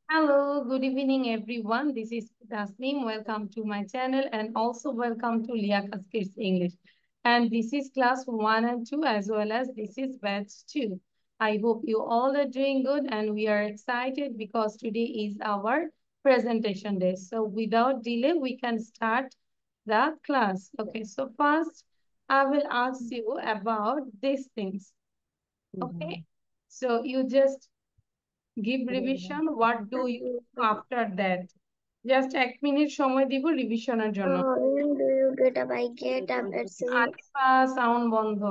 Hello, good evening, everyone. This is Tasneem. Welcome to my channel and also welcome to Liaquat Kids English. And this is class 1 and 2 as well as this is batch 2. I hope you all are doing good and we are excited because today is our presentation day. So without delay, we can start the class. Okay, so first I will ask you about these things. Okay, so you just give revision. What do you after that? Just 1 minute সময় দিব রিভিশনের জন্য। When do you get up? I get up at 7. Alifa sound বন্ধ।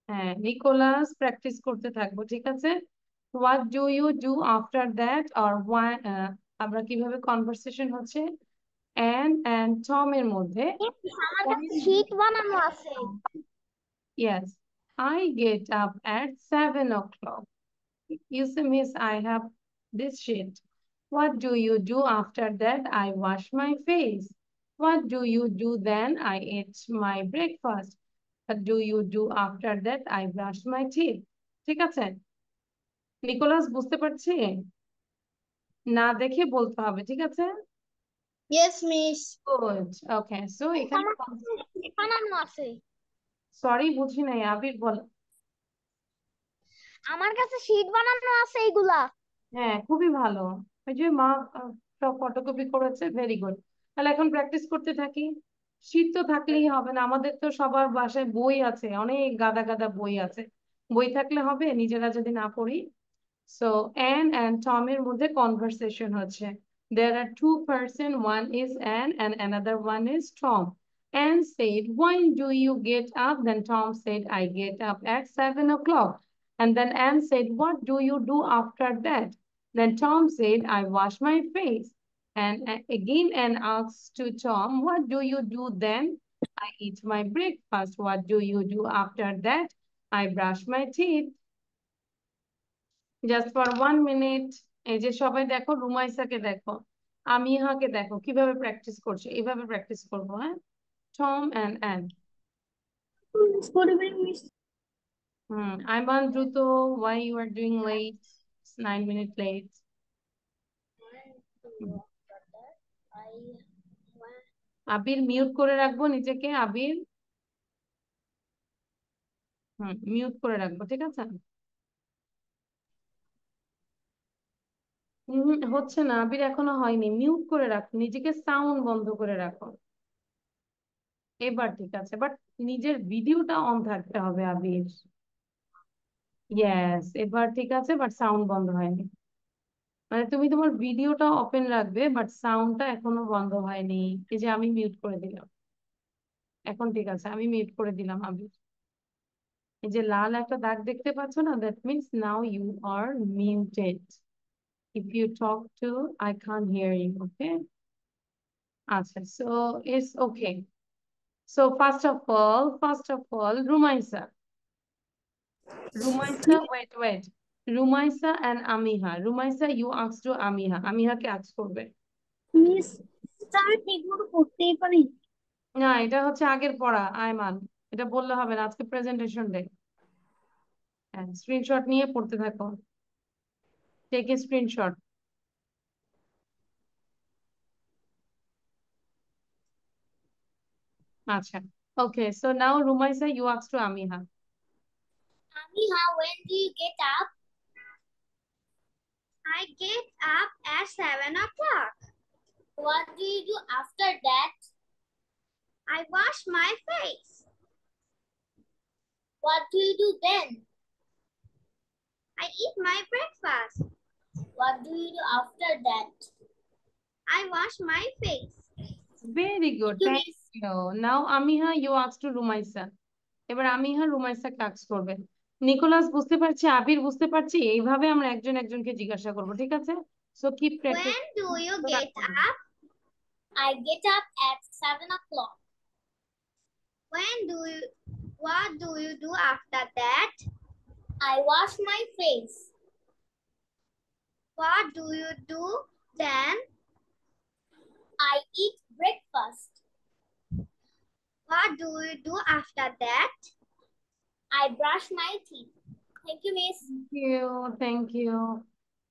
হ্যাঁ, Nicholas practice করতে থাকবো, ঠিক আছে? What do you do after that or why, আমরা কিভাবে কনভারসেশন হচ্ছে and টম এর মধ্যে। আমার কাছে শীট বানানো আছে। Yes, I get up at 7 o'clock. You say, Miss, I have this sheet. What do you do after that? I wash my face. What do you do then? I eat my breakfast. What do you do after that? I brush my teeth. ঠিক আছে? Nicolas বুঝতে পারছি? না দেখে বলতে হবে, ঠিক আছে? Yes, miss. Good. Okay. So এখানে আমার কাছে শীট বানানো আছে। সরি বুঝি নাই, আবির বল। আমার কাছে শীট বানানো আছে এইগুলা। হ্যাঁ, খুবই ভালো। ওই যে মা সব ফটোকপি করেছে, ভেরি গুড। তাহলে এখন প্র্যাকটিস করতে থাকি। শীত তো থাকলেই হবে না, আমাদের তো সবার বাসায় বই আছে, অনেক গাদা গাদা বই আছে। বই থাকলে হবে, নিজেরা যদি না পড়ি। সো অ্যান অ্যান্ড টমের মধ্যে কনভারসেশন হচ্ছে। There are two person, one is Anne and another one is Tom. Anne said, when do you get up? Then Tom said, I get up at 7 o'clock. And then Anne said, what do you do after that? Then Tom said, I wash my face. And again Anne asks to Tom, what do you do then? I eat my breakfast. What do you do after that? I brush my teeth. Just for 1 minute. এই যে সবাই দেখো, রুমাইসাকে দেখো, আমিহাকে দেখো কিভাবে practice করছে, এভাবে practice করবো। হ্যাঁ, টম এন্ড অ্যান। আইমান দ্রুত, why you are doing late, 9 minute late. Abir mute করে রাখবো নিজেকে, আবির মিউট করে রাখবো, ঠিক আছে? হচ্ছে না আবির, এখনো হয়নি। মিউট করে রাখো নিজেকে, সাউন্ড বন্ধ করে রাখো। এবার ঠিক আছে, বাট নিজের ভিডিওটা অন থাকতে হবে আবির। ইয়েস, এবার ঠিক আছে, বাট সাউন্ড বন্ধ হয়নি। মানে তুমি তোমার ভিডিওটা ওপেন রাখবে বাট সাউন্ডটা এখনো বন্ধ হয়নি। এই যে আমি মিউট করে দিলাম, এখন ঠিক আছে, আমি মিউট করে দিলাম আবির। এই যে লাল একটা দাগ দেখতে পাচ্ছ না, that means now you are muted. If you talk to, I can't hear you. Okay, আচ্ছা, so it's okay. So first of all Rumaisa, wait. Rumaisa and Amiha. Rumaisa, you ask to Amiha. Amiha K ask করবে? Miss, আমি ঠিকমতো পড়তেই পারি। না, এটা হচ্ছে আগের পড়া আয়মান। এটা বললে হবে না, আজকে প্রেজেন্টেশন ডে। হ্যাঁ, স্ক্রিনশট নিয়ে পড়তে থাকো। Take a screenshot. আচ্ছা, okay. So now Rumaisa, you ask to Amiha. Amiha, when do you get up? I get up at 7 o'clock. What do you do after that? I wash my face. What do you do then? I eat my breakfast. What do you do after that? I wash my face. Very good, thank you. Now Amiha, you ask to Rumaisa. এবার আমিহা রুমাইসাকে ask করবে। Nicolas বুঝতে পারছি, আবির বুঝতে পারছি, এইভাবে আমরা একজন একজনকে জিজ্ঞাসা করবো, ঠিক আছে? So keep practice. When do you get up? I get up at 7 o'clock. What do you do after that? I wash my face. What do you do then? I eat breakfast. What do you do after that? I brush my teeth. Thank you, Miss. Thank you.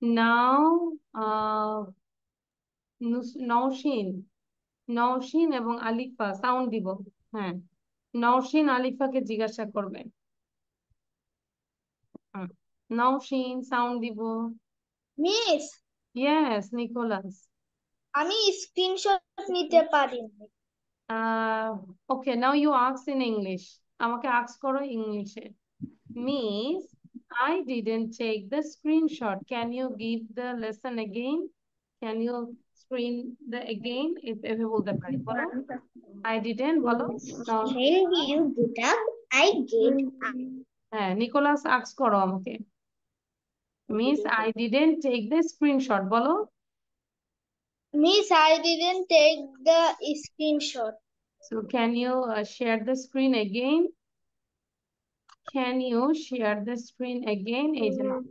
Now, Nowshin Nowshin এবং Alifa sound দিব। হ্যাঁ, নওশিন আলিফাকে জিজ্ঞাসা করবে। Nowshin sound দিব। Miss, yes Nicholas. আমি screenshot নিতে পারি না। Okay, now you ask in English. আমাকে আস্ক করো ইংলিশে। Miss, I didn't take the screenshot. Can you give the lesson again? Can you screen the again? If ever বলতে পারি বলো। I didn't বলো। When do you get up? I get up. হ্যাঁ, Nicolas ask করো আমাকে। Miss, I didn't take the screenshot বলো। Miss, I didn't take the screenshot. So can you share the screen again? Can you share the screen again? এই যে নাও।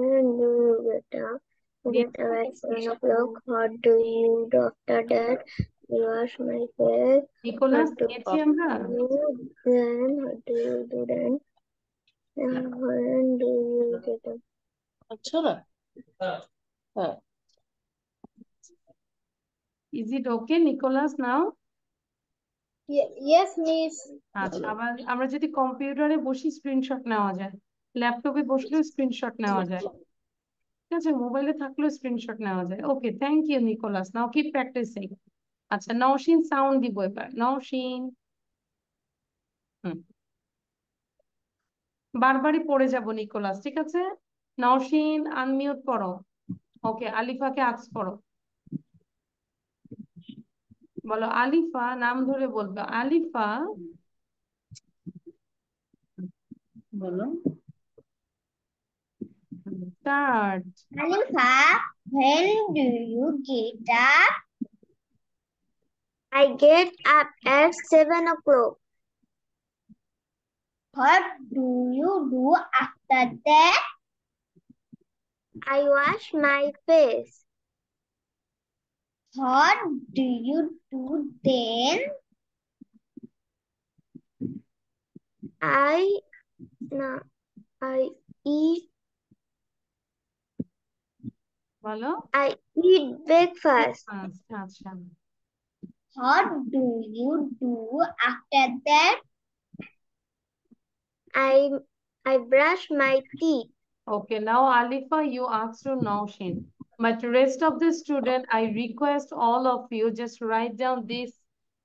When do you get up? Get up at 7 o'clock. What do you do after that? Wash my face. Nicholas দিয়েছি আমরা। Then what do you do then? And when do you get up? আচ্ছা না, হ্যাঁ Is it okay, Nicholas now? Yes, Miss. আচ্ছা, আবার আমরা যদি কম্পিউটারে বসি স্ক্রিনশট নেওয়া যায়, ল্যাপটপে বসলেও স্ক্রিনশট নেওয়া যায়, ঠিক আছে, মোবাইলে থাকলেও স্ক্রিনশট নেওয়া যায়। Okay, thank you Nicholas, now keep practising. আচ্ছা, নওশিন সাউন্ড দিব এবার। নওশিন। বারবারই পড়ে যাব নিকোলাস, ঠিক আছে। নওশিন আনমিউট করো। ওকে, আলিফাকে আস্ক করো। বলো আলিফা, নাম ধরে বলবে। আলিফা, বলো। Start. Alifa, when do you get up? I get up at 7 o'clock. What do you do after that? I wash my face. What do you do then? I eat বলো। breakfast. আচ্ছা, What do you do after that? I brush my teeth. okay, now Alifa, you asked to Naushin, but rest of the student, I request all of you just write down this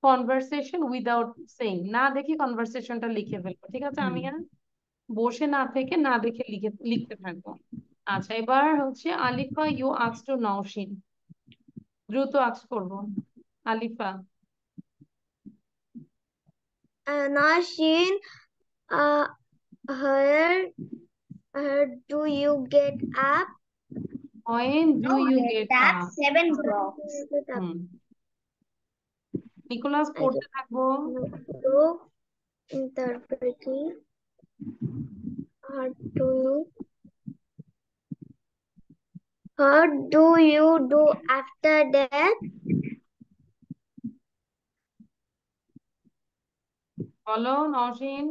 conversation without saying, না দেখি কনভারসেশনটা লিখে ফেলবো, ঠিক আছে। আমি আর বসে না থেকে না দেখে লিখতে থাকবো। আচ্ছা, এবার হচ্ছে Alifa, you ask to Naushin. দ্রুত আস্ক করবো। Alifa. Nashin, where do you get up? When do you get up? 7 o'clock. Nicolas পড়তে থাকবো। তারপরে কি? What do you do after that? বলো Nowshin.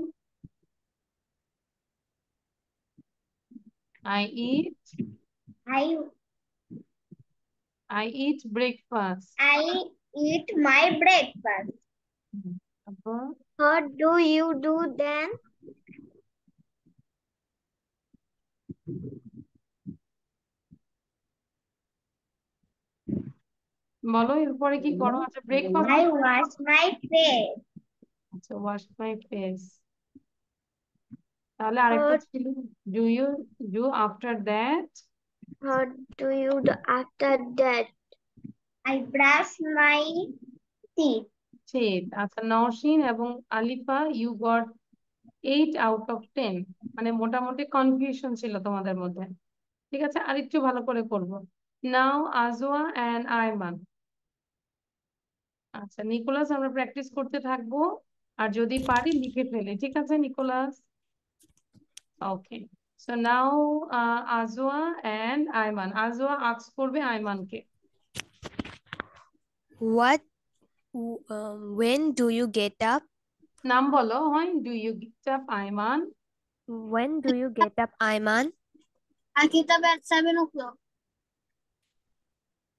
I eat breakfast. I eat my breakfast. What do you do then? বলো এরপরে কি করো। আচ্ছা, breakfast. I wash my face. আচ্ছা, ওয়াশ মাই ফেস। তাহলে আরেকটা ছিল, do you do after that. What do you do after that? I brush my teeth. ঠিক। আচ্ছা, নওশিন এবং Alifa, you got 8 out of 10, মানে মোটামুটি কনফিউশন ছিল তোমাদের মধ্যে, ঠিক আছে। আরেকটু ভালো করে করবো। নাও আজওয়া এন্ড আয়মান। আচ্ছা নিকোলাস, আমরা প্র্যাকটিস করতে থাকবো, আর যদি পারি লিখে ফেলি, ঠিক আছে Nicholas. Okay, so now Ajwa and Ayman. Ajwa ask করবে আয়মানকে। When do you get up? নাম বলো। হয় do you get up Ayman. When do you get up, Ayman? I get up at 7 o'clock.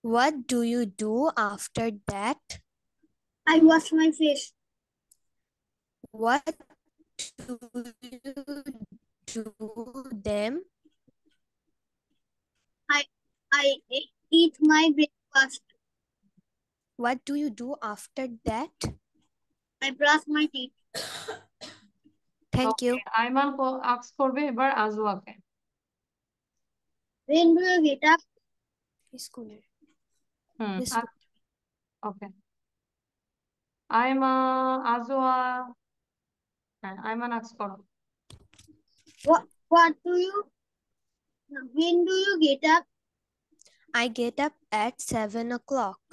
What do you do after that? I wash my face. What do you do then? I eat my breakfast. What do you do after that? I brush my teeth. Thank you. Ayman ask করবে এবার আজওয়াকে। When do you get up? School. Okay Ajwa, হ্যাঁ Ayman ask করো। What do you? When do you get up? I get up at 7 o'clock.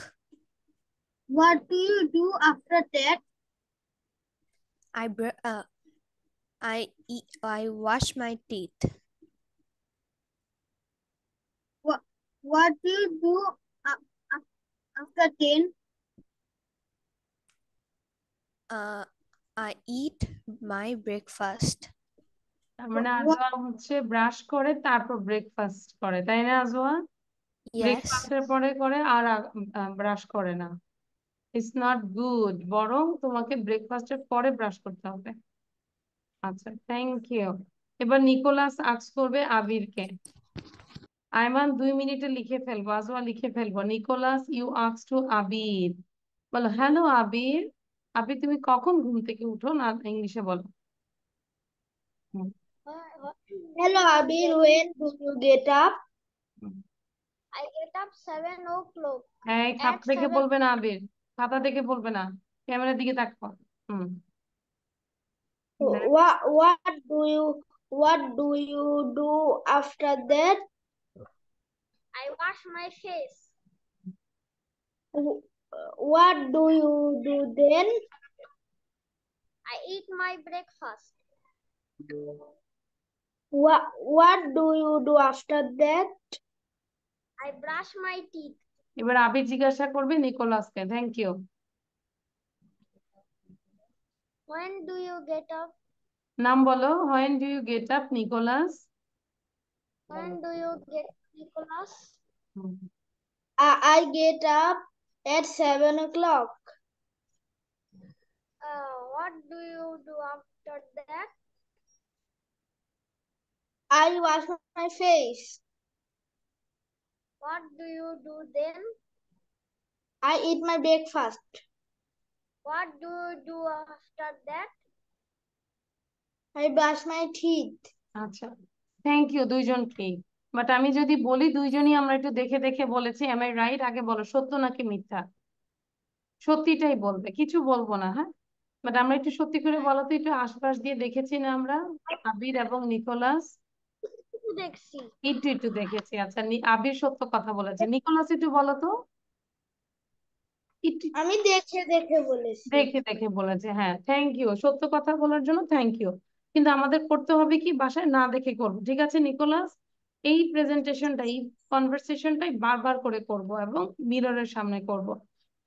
What do you do after that? I wash my teeth. What do you do after 10? I eat my breakfast. তার মানে Ajwa হচ্ছে brush করে তারপর breakfast করে, তাই না Ajwa? Yes. ব্রেকফাস্টের পরে করে আর ব্রাশ করে না। ইটস নট গুড, বরং তোমাকে ব্রেকফাস্টের পরে ব্রাশ করতে হবে। আচ্ছা, থ্যাংক ইউ। এবার নিকোলাস আস্ক করবে আবিরকে। আইমান 2 মিনিটে লিখে ফেলবো, আজওয়া লিখে ফেলবো। নিকোলাস ইউ আস্ক টু আবির। বলো হ্যালো আবির। আবির তুমি কখন ঘুম থেকে উঠো? না ইংলিশে বলো। Hello, Abir. When do you get up? Hmm. I get up 7 o'clock. এই খাতা দেখে বলবে না আবির, খাতা দেখে বলবে না, ক্যামেরার দিকে তাকো। হুম। What do you do after that? I wash my face. What do you do then? I eat my breakfast. What do you do after that? I brush my teeth. এবার আবির জিজ্ঞাসা করবে নিকোলাসকে। Thank you. When do you get up? নাম বলো। When do you get up, Nicholas? When do you get Nicholas? হুম। I get up at 7 o'clock. What do you do after that? I wash my face. What do you do then? I eat my breakfast. What do you do after that? I brush my teeth. আচ্ছা, thank you দুইজনকেই। But আমি যদি বলি দুইজনই আমরা একটু দেখে দেখে বলেছি, এম আই রাইট? আগে বলো সত্য নাকি মিথ্যা? সত্যিটাই বলবে, কিছু বলবো না, হ্যাঁ? বাট আমরা একটু সত্যি করে বলো তো, একটু আশপাশ দিয়ে দেখেছি না আমরা আবির এবং নিকোলাস? দেখছি। একটু একটু দেখেছি। আচ্ছা, আবির সত্য কথা বলেছে। নিকোলাস একটু বলো তো। একটু আমি দেখে দেখে বলেছি। দেখে দেখে বলেছে, হ্যাঁ থ্যাংক ইউ, সত্য কথা বলার জন্য থ্যাংক ইউ। কিন্তু আমাদের করতে হবে কি, বাসায় না দেখে করবো, ঠিক আছে নিকোলাস? এই প্রেজেন্টেশনটা, এই কনভারসেশনটাই বারবার করে করব এবং মিররের সামনে করব।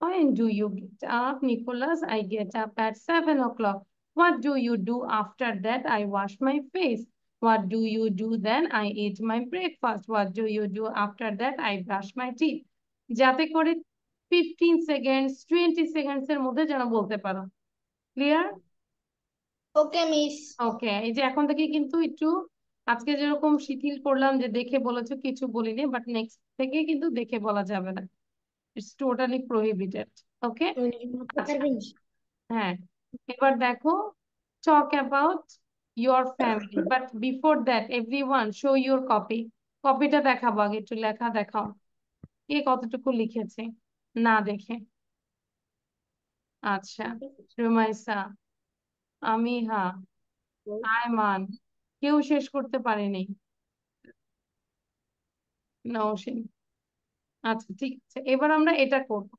When do you get up, Nicholas? I get up at 7 o'clock. What do you do after that? I wash my face. What do you do then? I eat my breakfast. What do you do after that? I brush my teeth. যাতে করে 15 seconds 20 seconds এর মধ্যে যেন বলতে পারো। Clear? ওকে miss. ওকে, এই যে এখন থেকে কিন্তু একটু আজকে যেরকম শিথিল করলাম যে দেখে বলেছো, কিছু বলিনি, বাট নেক্সট থেকে কিন্তু দেখে বলা যাবে না। It's totally prohibited. ওকে? হ্যাঁ, এবার দেখো, talk about your family, but before that everyone show your copy. কপিটা দেখাবো আগে, একটু লেখা দেখাও, কে কতটুকু লিখেছে না দেখে। আচ্ছা, রুমাইসা, আমিহা, আয়মান, কেউ শেষ করতে পারেনি। নওশিন। আচ্ছা ঠিক আছে, এবার আমরা এটা করব,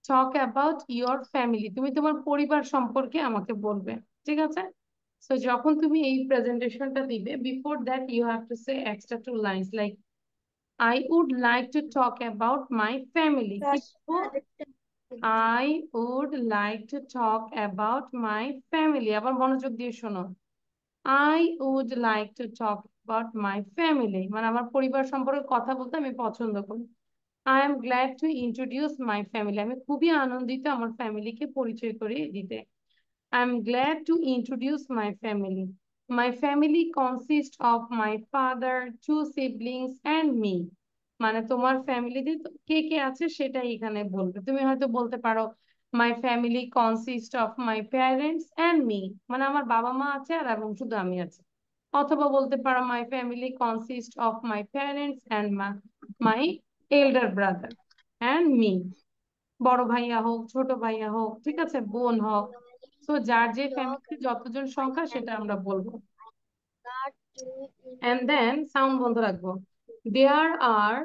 টক অ্যাবাউট ইয়োর ফ্যামিলি। তুমি তোমার পরিবার সম্পর্কে আমাকে বলবে, ঠিক আছে? সো যখন তুমি এই প্রেজেন্টেশনটা দিবে, before that you have to say extra 2 lines like I would like to talk about my family. I would like to talk about my family. আবার মনোযোগ দিয়ে শোনো। I would like to talk about my family. মানে আমার পরিবার সম্পর্কে কথা বলতে আমি পছন্দ করি। I am glad to introduce my family. আমি খুবই আনন্দিত আমার ফ্যামিলিকে পরিচয় করিয়ে দিতে। I'm glad to introduce my family. My family consists of my father, two siblings, and me. মানে তোমার ফ্যামিলিতে কে কে আছে সেটাই এখানে বলবে। তুমি হয়তো বলতে পারো my family consists of my parents and me. মানে আমার বাবা মা আছে আর এবং শুধু আমি আছি। অথবা বলতে পারো my family consists of my parents and my elder brother and me. বড় ভাইয়া হোক, ছোট ভাইয়া হোক, ঠিক আছে, বোন হোক। তো যার যে Dog ফ্যামিলিতে যতজন my সংখ্যা সেটা family. আমরা বলবো। That to And then sound বন্ধ রাখবো। There are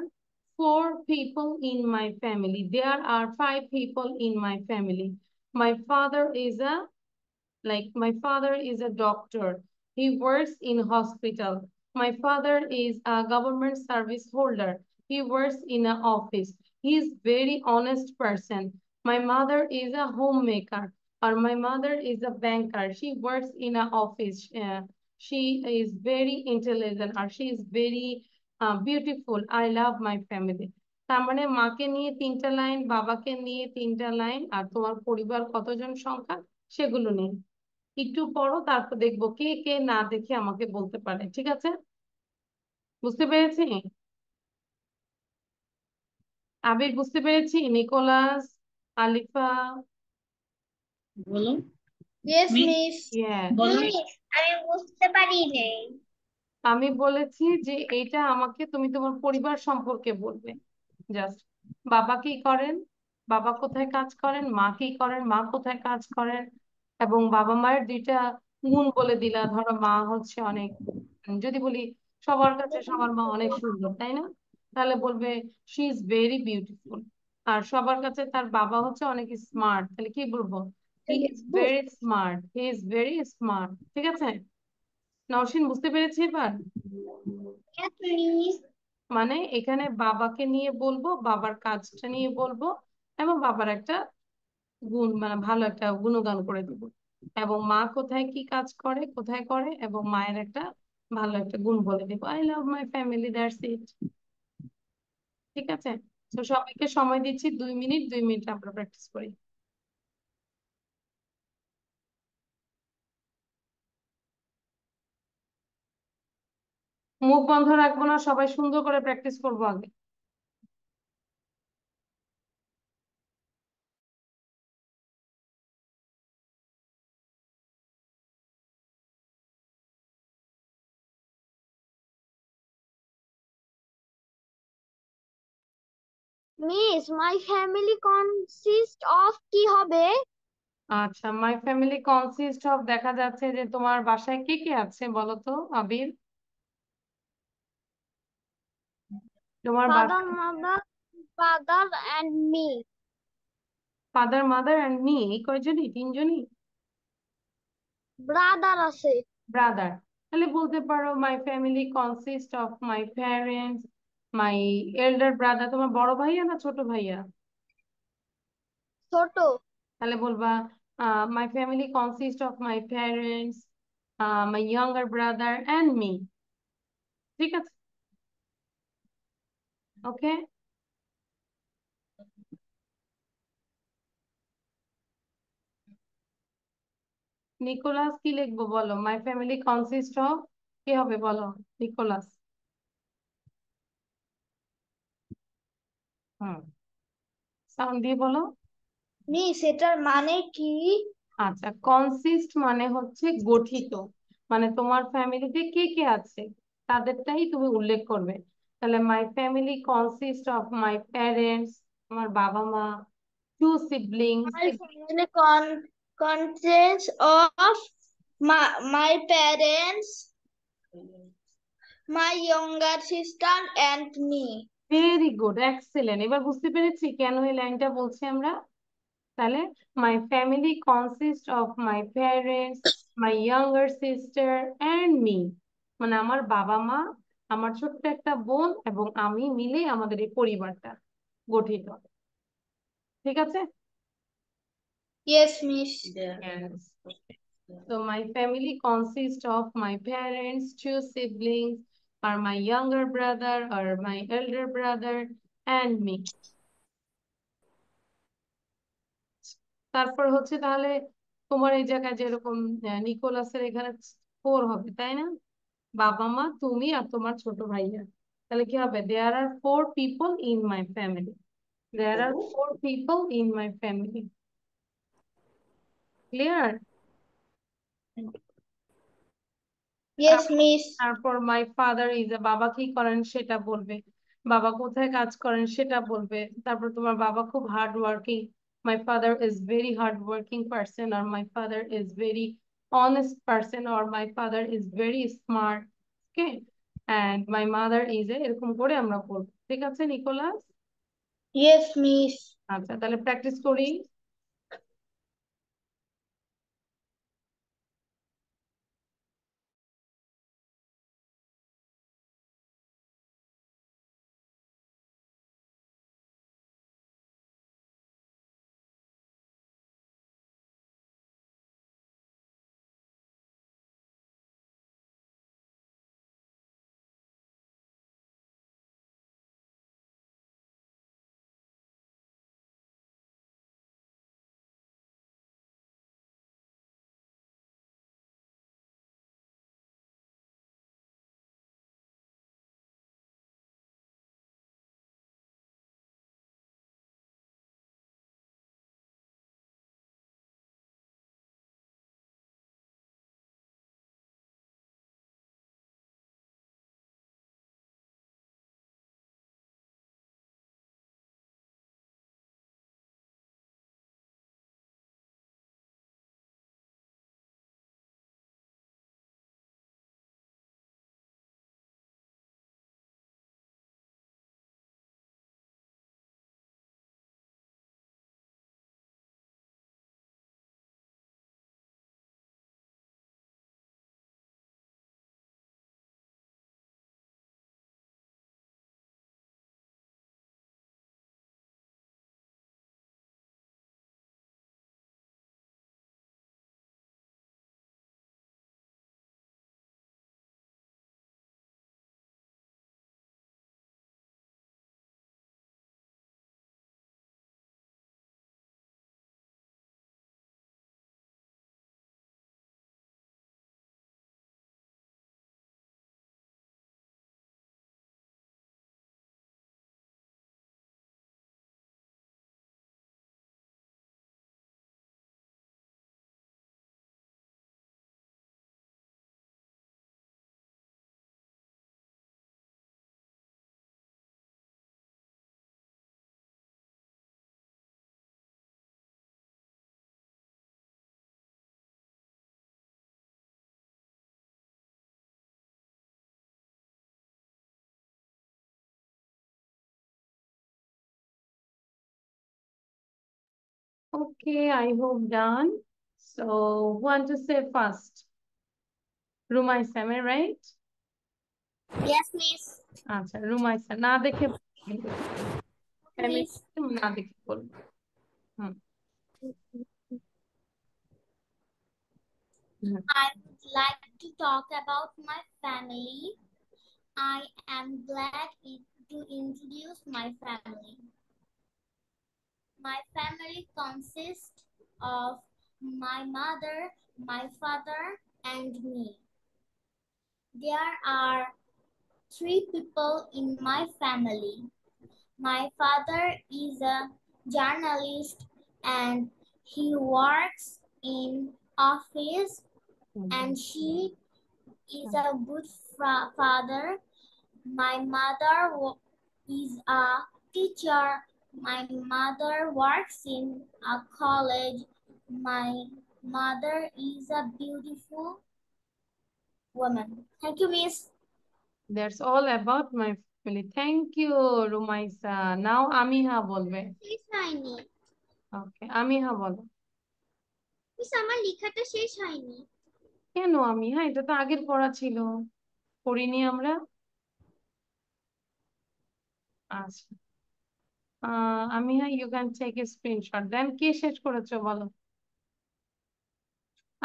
4 people in my family. There are 5 people in my family. My father is a my father is a doctor. He works in hospital. My father is a government service holder. He works in an office. He is very honest person. My mother is a homemaker, or my mother is a banker. She works in an office. She is very intelligent, or she is very beautiful. I love my family. তার মানে মাকে নিয়ে 3টা line, বাবাকে নিয়ে 3টা line, আর তোমার পরিবার কতজন সংখ্যা সেগুলো নিয়ে একটু পড়ো, তারপর দেখবো কে কে না দেখে আমাকে বলতে পারে। ঠিক আছে, বুঝতে পেরেছি? আবির বুঝতে পেরেছি, নিকোলাস, আলিফা? বলো। Yes, miss miss. ইয়েস। বলো। Miss, আমি বুঝতে পারি নাই। আমি বলেছি যে এটা আমাকে তুমি তোমার পরিবার সম্পর্কে বলবে। জাস্ট বাবা কি করেন, বাবা কোথায় কাজ করেন, মা কি করেন, মা কোথায় কাজ করেন, এবং বাবা মায়ের 2টা গুণ বলে দিলা। ধরো মা হচ্ছে অনেক, যদি বলি সবার কাছে সবার মা অনেক সুন্দর, তাই না? তাহলে বলবে শি ইজ ভেরি বিউটিফুল। আর সবার কাছে তার বাবা হচ্ছে অনেক স্মার্ট, তাহলে কি বলবো? He is very smart, he is very smart. ঠিক আছে, নওশিন বুঝতে পেরেছি এবার? Yes, miss. মানে এখানে বাবাকে নিয়ে বলবো, বাবার কাজটা নিয়ে বলবো, এবং বাবার একটা গুণ মানে ভালো একটা গুণগান করে দিব, এবং মা কোথায় কি কাজ করে, কোথায় করে, এবং মায়ের একটা ভালো একটা গুণ বলে দিব। I love my family, that's it. ঠিক আছে, তো সবাইকে সময় দিচ্ছি 2 মিনিট, 2 মিনিট আমরা প্র্যাকটিস করি। মুখ বন্ধ রাখবো না, সবাই সুন্দর করে প্র্যাকটিস করবো আগে। Miss, my family consists of কি হবে? আচ্ছা, মাই ফ্যামিলি কনসিস্ট অফ, দেখা যাচ্ছে যে তোমার বাসায় কে কে আছে বলো তো আবির? তোমার Father, বাসায় mother, father and me. Father, mother and me, এই কয়জনই? 3জনই? Brother আছে। ব্রাদার। তাহলে বলতে পারো মাই family consist of my parents, my elder brother. তোমার বড় ভাইয়া না ছোট ভাইয়া? ছোট। তাহলে বলবা মাই family consist of my parents, my younger brother and me. ঠিক আছে, ওকে। নিকোলাস কি লিখবো বলো? মাই ফ্যামিলি কনসিস্ট অফ কি হবে বলো নিকোলাস? হুম, সাউন্ড দিয়ে বলো। মিস, এটার মানে কি? আচ্ছা, কনসিস্ট মানে হচ্ছে গঠিত, মানে তোমার ফ্যামিলিতে কে কে আছে তাদেরটাই তুমি উল্লেখ করবে। তাহলে my family consist of my parents, আমার বাবা মা, two siblings. My family consists of my parents, my younger sister and me. Very good, excellent. এবার বুঝতে পেরেছি কেন এই লাইনটা বলছি আমরা। তাহলে my family consist of my parents, my younger sister and me, মানে আমার বাবা মা, আমার ছোট্ট একটা বোন এবং আমি মিলে আমাদের এই পরিবারটা গঠিত। ঠিক আছে? Yes, miss. Yes. So my family consists of my parents, two siblings, or my younger brother or my elder brother, and me. তারপর হচ্ছে তাহলে তোমার এই জায়গায় যেরকম নিকোলাসের এখানে 4 হবে, তাই না? বাবা মা তুমি আর তোমার ছোট ভাইয়া। তাহলে কি হবে? There are 4 people in my family. There are 4 people in my family. Clear? Yes, miss. তারপর মাই ফাদার ইজ এ, বাবা কি করেন সেটা বলবে, বাবা কোথায় কাজ করেন সেটা বলবে। তারপর তোমার বাবা খুব hard working, my father is very hard working person, আর my father is very honest person, আর my father is very smart. Okay, and my mother is a, এরকম করে আমরা বলবো। ঠিক আছে নিকোলাস? Yes, miss. আচ্ছা, তাহলে প্র্যাকটিস করি। Okay, I hope done. So, who want to say first? Rumaisa, am I right? Yes, miss. আচ্ছা, রুমাইসা না দেখে Miss. না দেখে বলবো। হুম হুম। I would like to talk about my family. I am glad to introduce my family. My family consists of my mother, my father, and me. There are 3 people in my family. My father is a journalist and he works in office, and she is a good father. My mother is a teacher. My mother works in a college. My mother is a beautiful woman. Thank you, miss. That's all about my family. Thank you, Rumaisa. Now আমিহা বলবে। শেষ হয়নি। ওকে, আমিহা বলো। Miss, আমার লেখাটা শেষ হয়নি। কেন আমিহা? এটা তো আগের পড়া ছিল, পড়িনি আমরা। আচ্ছা, Amiha, you can take a screenshot. Then কে শেষ করেছো বলো?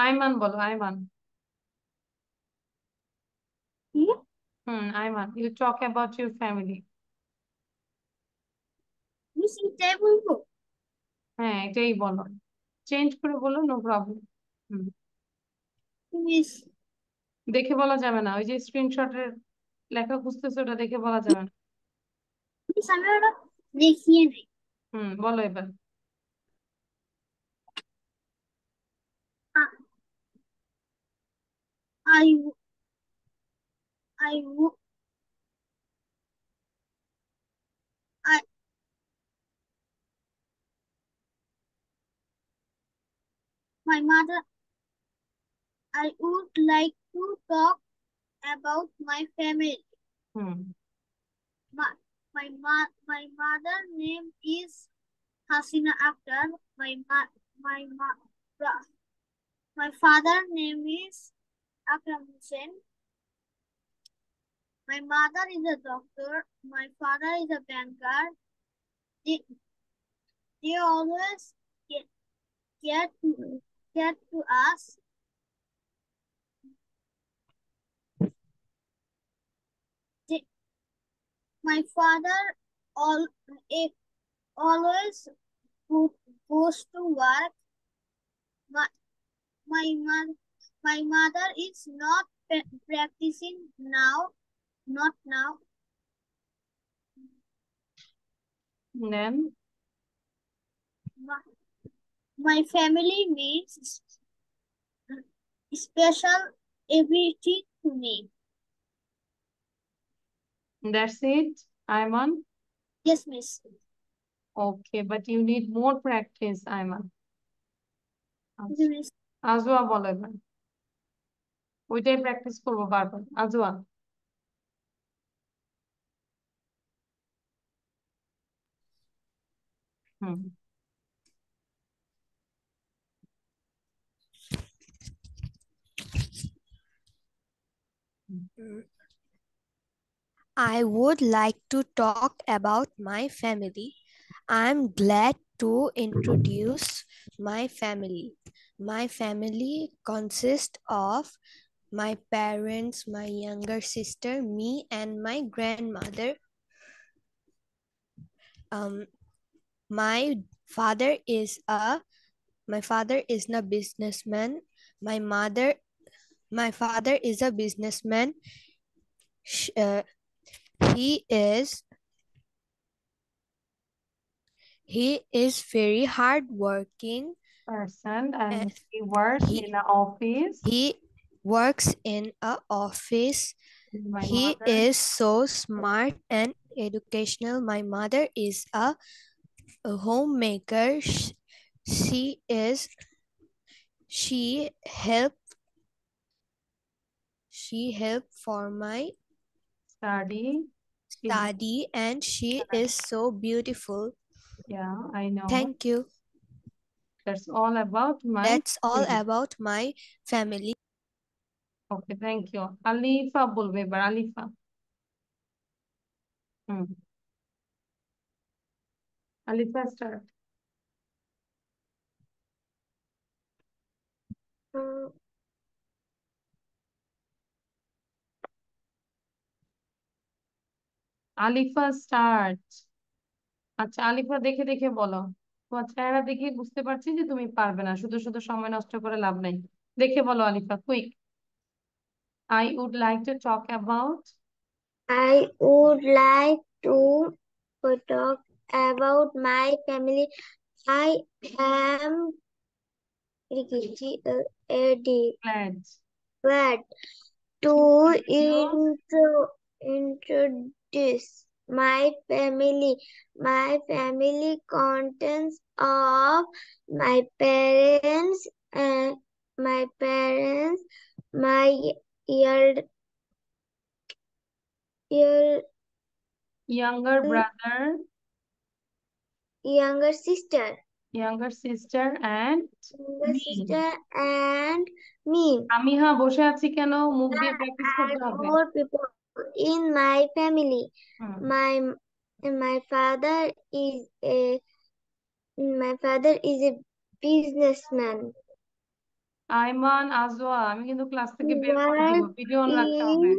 আইমান বলো, আইমান। কি? Aiman, you talk about your family. Miss এটাই বলবো? হ্যাঁ, এটাই বলো, চেঞ্জ করে বলো, নো প্রবলেম। মিস দেখে বলা যাবে না, ওই যে স্ক্রিনশটের লেখা খুঁজতেছে, ওটা দেখে বলা যাবে না। মিস আমি ওটা দেখিয়ে নেই। বলো এবার। I I wo- I my mother. I would like to talk about my family. Hmm My my mother name is Hasina Akhtar. My ma, my father name is Akram Hussain. My mother is a doctor. My father is a banker. They, they always care to us. They, my father all, always goes to work. My, my mother is not practicing now, not now. Then My, my family means special everything to me. That's it, Ayman. Yes, miss. Okay, but you need more practice, Ayman. Yes, miss. Ajwa বলো এবার, ওইটাই practice করবো বারবার। Ajwa. Hmm I would like to talk about my family. I'm glad to introduce my family. My family consists of my parents, my younger sister, me, and my grandmother. Um, my father is a businessman. My father is a businessman. Sh- uh, he is he is very hardworking. person Uh, and he work he in an office. he works in a office. My He mother. is so smart and educational. My mother is a homemaker. She is she help she help for my Study. study, and she is so beautiful. Yeah, I know. Thank you. That's all about my That's all family. about my family. Okay, thank you. Alifa বলবে এবার, আলিফা। হুম Alifa start. Alifa start. আচ্ছা, আলিফা দেখে দেখে বলো। তোমার চেহারা দেখে বুঝতে পারছি যে তুমি পারবে না, শুধু শুধু সময় নষ্ট করে লাভ নাই। দেখে বলো Alifa, quick. I would like to talk about. I would like to talk about my family. I am glad glad to introduce my family. My family contains of my parents and my elder, younger brother, younger sister, and me। and me. আমি হ্যাঁ বসে আছি কেন, মুখ দিয়ে practice And করতে হবে। more people in my family. Hmm My my father is a businessman. Ayman, Ajwa, আমি কিন্তু ক্লাস থেকে বের করে What দিব, ভিডিও অন রাখতে হবে।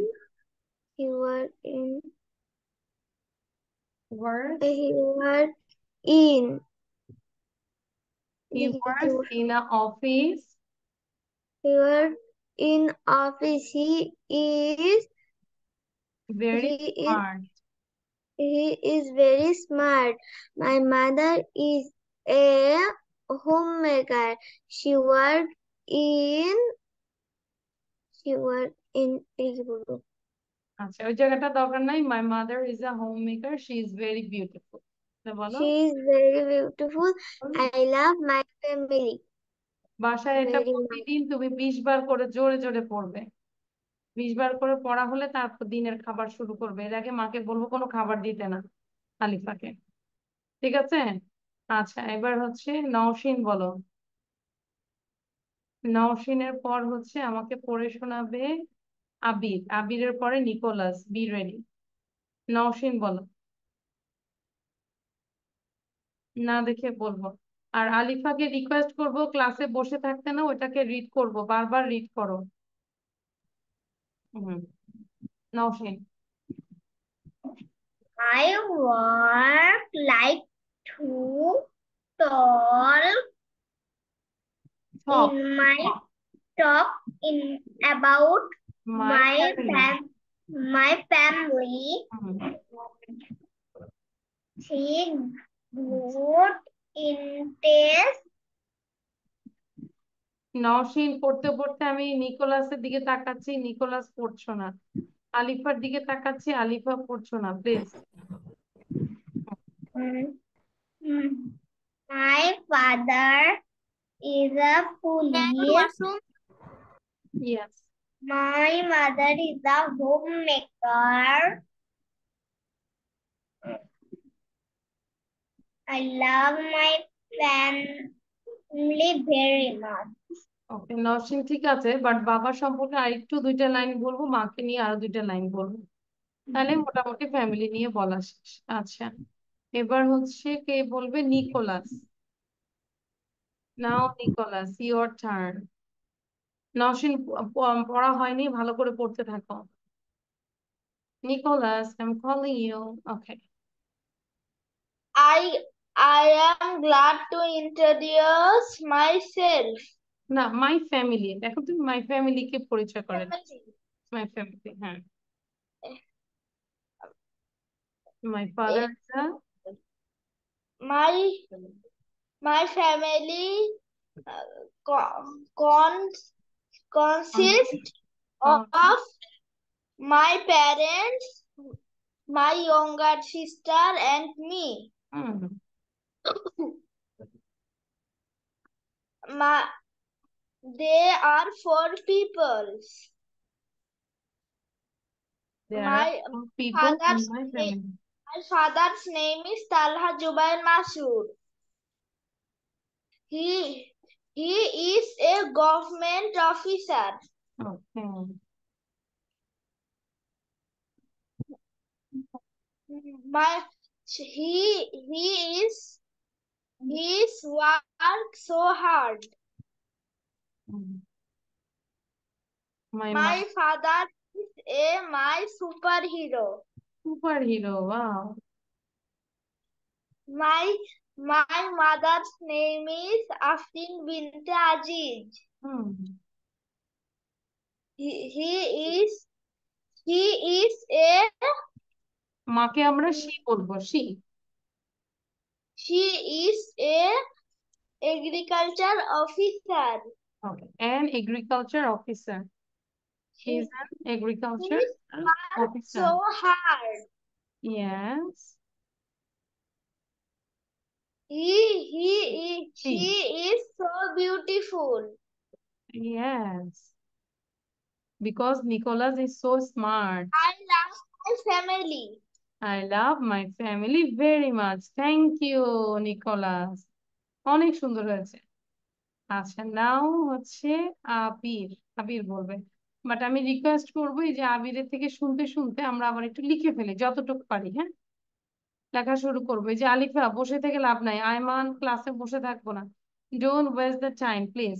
you are in Works, you are in he works in an office. you are in office. Very He is smart. he is very smart. My mother is a homemaker. She worked in এই কি বলবো? আচ্ছা, ওই জায়গাটা দরকার নাই। মাই mother is a home maker, she is very beautiful. বলো। She is very beautiful. I love my family বাসায় এটা very much. প্রতিদিন তুমি 20 বার করে জোরে জোরে পড়বে। 20 বার করে পড়া হলে তারপর দিনের খাবার শুরু করবে। এর আগে মাকে বলবো কোনো খাবার দিতে না আলিফাকে, ঠিক আছে? আচ্ছা, এবার হচ্ছে নওশিন, বলো। নওশিনের পর হচ্ছে আমাকে পড়ে শোনাবে আবির, আবিরের পরে নিকোলাস। B ready. নওশিন, বলো। না দেখে বলবো। আর আলিফাকে রিকোয়েস্ট করব ক্লাসে বসে থাকতে না, ওটাকে রিড করব, বারবার রিড করো। হুম, Nowshin. I work like to tall Talk. in my talk in about My family. my family. Hmm, She good in taste. Nowshin পড়তে পড়তে আমি নিকোলাসের দিকে তাকাচ্ছি, নিকোলাস পড়ছো না। আলিফার দিকে তাকাচ্ছি, আলিফা পড়ছো না, please. My father is a police. Yes. My mother is a homemaker. I love my family very much. ওকে নওশিন, ঠিক আছে, বাট বাবা সম্পর্কে আরেকটু 2টা লাইন বলবো, মাকে নিয়ে আরো 2টা লাইন বলবো, তাহলে মোটামুটি ফ্যামিলি নিয়ে বলা শেষ। আচ্ছা, এবার হচ্ছে কে বলবে? Nicholas. Now Nicholas, your turn. Naushin, পড়া হয়নি, ভালো করে পড়তে থাকো। Nicholas, I am calling you. Okay. I am glad to introduce myself. না, মাই ফ্যামিলি, দেখো তুমি মাই ফ্যামিলি কে পরিচয় করে মাই ফ্যামিলি, হ্যাঁ। My father, My my family consists of my parents, my younger sister, and me. They are 4 people. there My are 4 people in father's my name, family. my father's name is Talha Jubair Masood. He is a government officer. Okay. He's worked so hard. My My father is my superhero. superhero, wow. My mother's name is Afrin Binte Aziz. He is a মাকে আমরা she বলবো, she. She is a agriculture officer. Okay, an agriculture officer. He is an agriculture He works officer. so hard. Yes. She is so beautiful. Yes. Because Nicholas is so smart. I love my family. I love my family very much. Thank you, Nicholas. অনেক সুন্দর হয়েছে। আচ্ছা, নাও হচ্ছে আবির। আবির বলবে, but আমি request করবো এই যে আবিরের থেকে শুনতে শুনতে আমরা আবার একটু লিখে ফেলি যতটুকু পারি, হ্যাঁ? লেখা শুরু করবো। এই যে আলিফা, বসে থেকে লাভ নাই, আয়মান ক্লাসে বসে থাকবো না, don't waste the time please.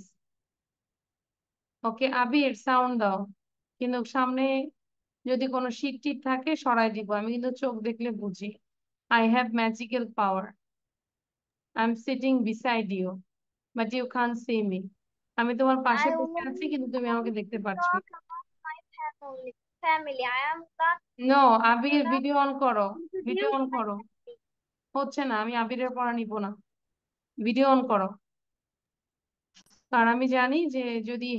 Okay Abir sound দাও, কিন্তু সামনে যদি কোনো শীট টিট থাকে সরাই দিব, আমি কিন্তু চোখ দেখলে বুঝি। I have magical power. I am sitting beside you but you can't see me. আমি তোমার পাশে I বসে আছি কিন্তু তুমি আমাকে want দেখতে to পাচ্ছ না। talk about my family. Family. I am glad no, to Abir video on করো, ভিডিও introduce অন my করো। family. হচ্ছে না, আমি আবিরের পড়া নিব না, ভিডিও অন করো। কারণ আমি জানি যে যদি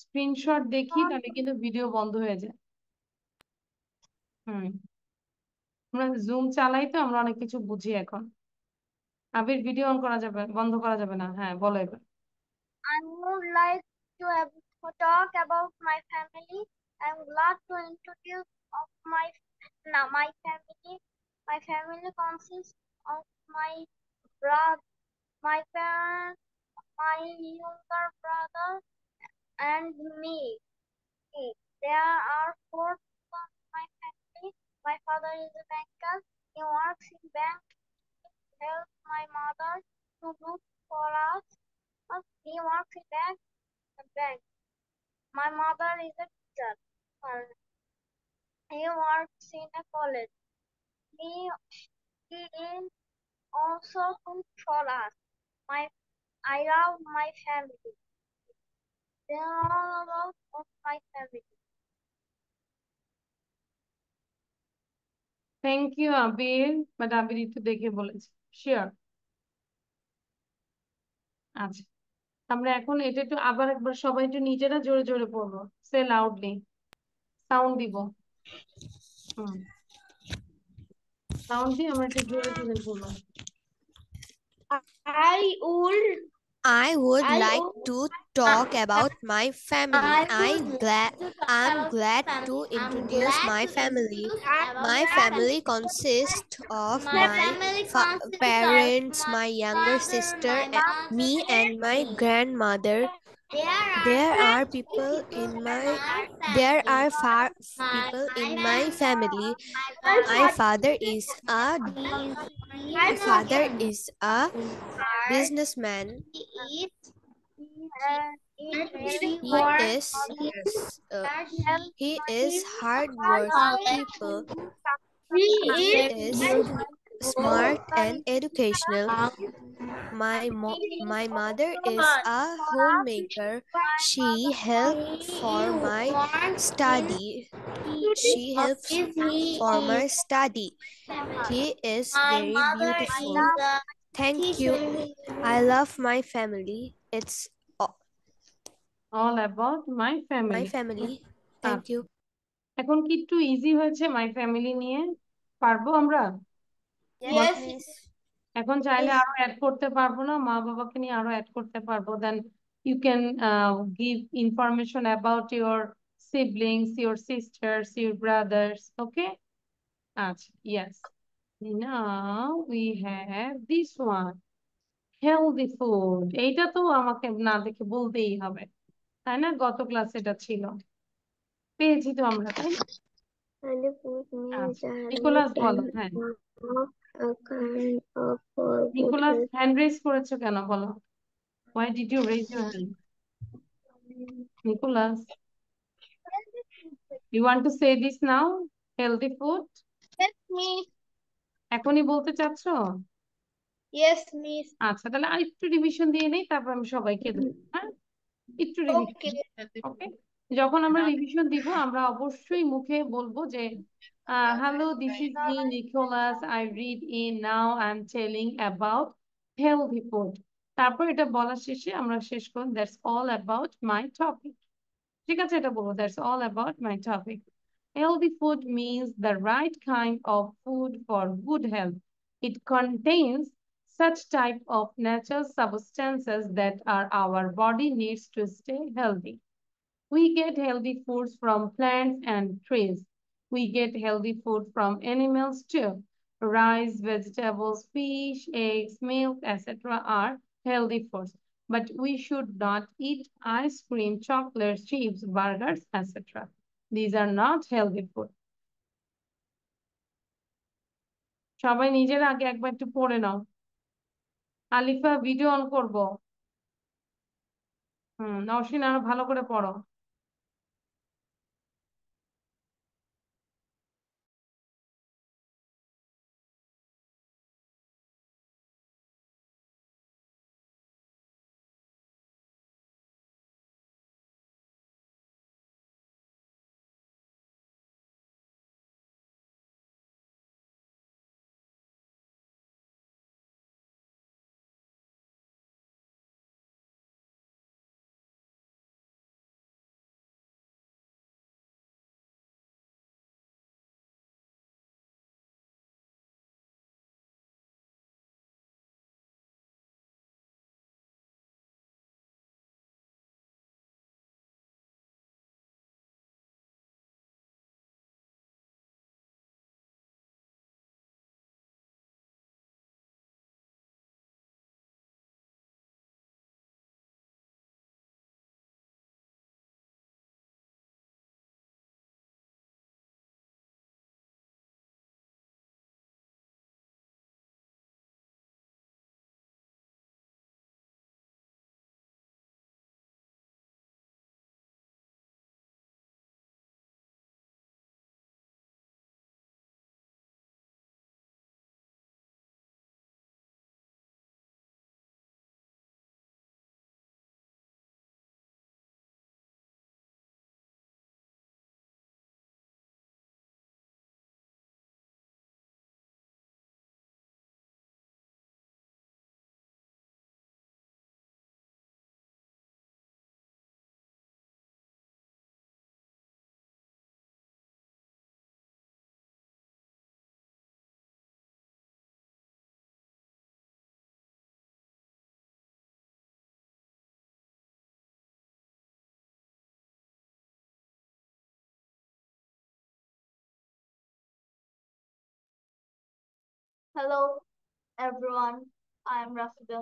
স্ক্রিনশট দেখি তাহলে কিন্তু ভিডিও বন্ধ হয়ে যায়। হুম, আমরা জুম চালাই তো, আমরা অনেক কিছু বুঝি এখন। আবির ভিডিও অন করা যাবে, বন্ধ করা যাবে না। হ্যাঁ বলো এবার। I would like to talk about my family. I'm glad to introduce of my family. My family consists of my brother, my parents, my younger brother, and me. There are four people in my family. My father is a banker. He works in bank. He helps my mother to look for us. He works in bank. My mother is a teacher. He works in a college. He is also good for us. I love my family. They are all about of my family. Thank you Abir, but Abir একটু দেখে বলেছে। Sure. আচ্ছা, আমরা এখন এটা একটু আবার একবার সবাই একটু নিজেরা জোরে জোরে পড়বো, সে লাউডলি, সাউন্ড দিব। হুম, সাউন্ড দিয়ে আমরা একটু জোরে জোরে পড়বো। I would I would I like would to talk about my family. I'm glad to introduce my family. My family consists of my parents, my younger sister, me, and my grandmother. There are people in my there are people in my family. My father is a my father businessman. eat very He hard. is uh, Help he my is hardworking people. he He is is smart and educational. My mother is a homemaker. She helped for my study. She helps for my study. He is very beautiful. Thank you. I love my family. It's all about my my family. family. Thank you. এখন কি একটু easy হয়েছে my family নিয়ে? পারবো আমরা? Yes. Yes. এখন চাইলে আরো অ্যাড করতে পারবো না, মা বাবাকে নিয়ে আরো অ্যাড করতে পারবো। Then you can give information about your siblings, your sisters, your brothers. Okay? আচ্ছা, yes. Now we have this one. Healthy food. এইটা তো আমাকে না দেখে বলতেই হবে, তাই না? গত ক্লাসে এটা ছিল, পেয়েছি তো আমরা, তাই না? Healthy food means আচ্ছা, having নিকোলাস বলো। a হ্যাঁ, kind of good Nicholas health. Hand raise করেছো কেন বলো? Why did you raise your hand? Nicholas, you want to say this now? Healthy food? Yes, miss. এখনই বলতে চাচ্ছো? Yes, miss. আচ্ছা, তাহলে আর একটু রিভিশন দিয়ে নেই, তারপর আমি সবাইকে দেবো। হ্যাঁ, একটু রিভিশন। Okay. ওকে, যখন আমরা রিভিশন দিব আমরা অবশ্যই মুখে বলবো যে hello, this is me Nicholas, I read in, now I am telling about healthy food. তারপর এটা বলার শেষে আমরা শেষ করব, that's all about my topic. ঠিক আছে, এটা বলবো, that's all about my topic. Healthy food means the right kind of food for good health. It contains such type of natural substances that our body needs to stay healthy. We get healthy foods from plants and trees. We get healthy food from animals too. Rice, vegetables, fish, eggs, milk, etc. are healthy foods. But we should not eat ice cream, chocolates, chips, burgers, etc. These are not healthy food. সবাই নিজের আগে একবার একটু পড়ে নাও। Alifa, video on করবো। নওশিন আরো ভালো করে পড়ো। Hello, everyone. I'm Rafida.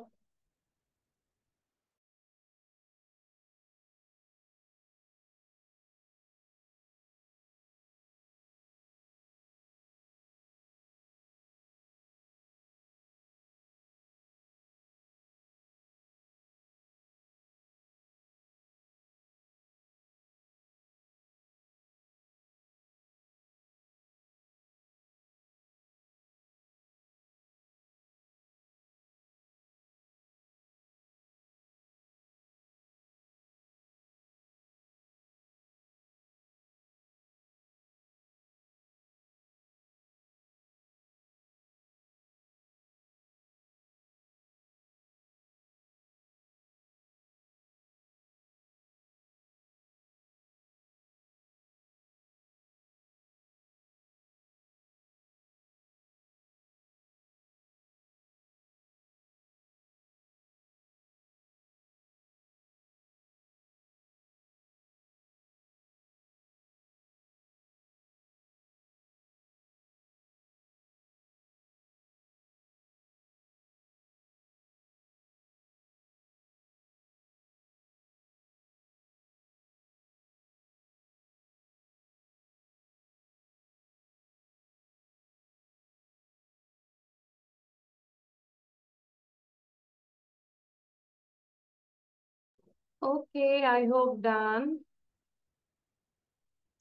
Okay, I hope done.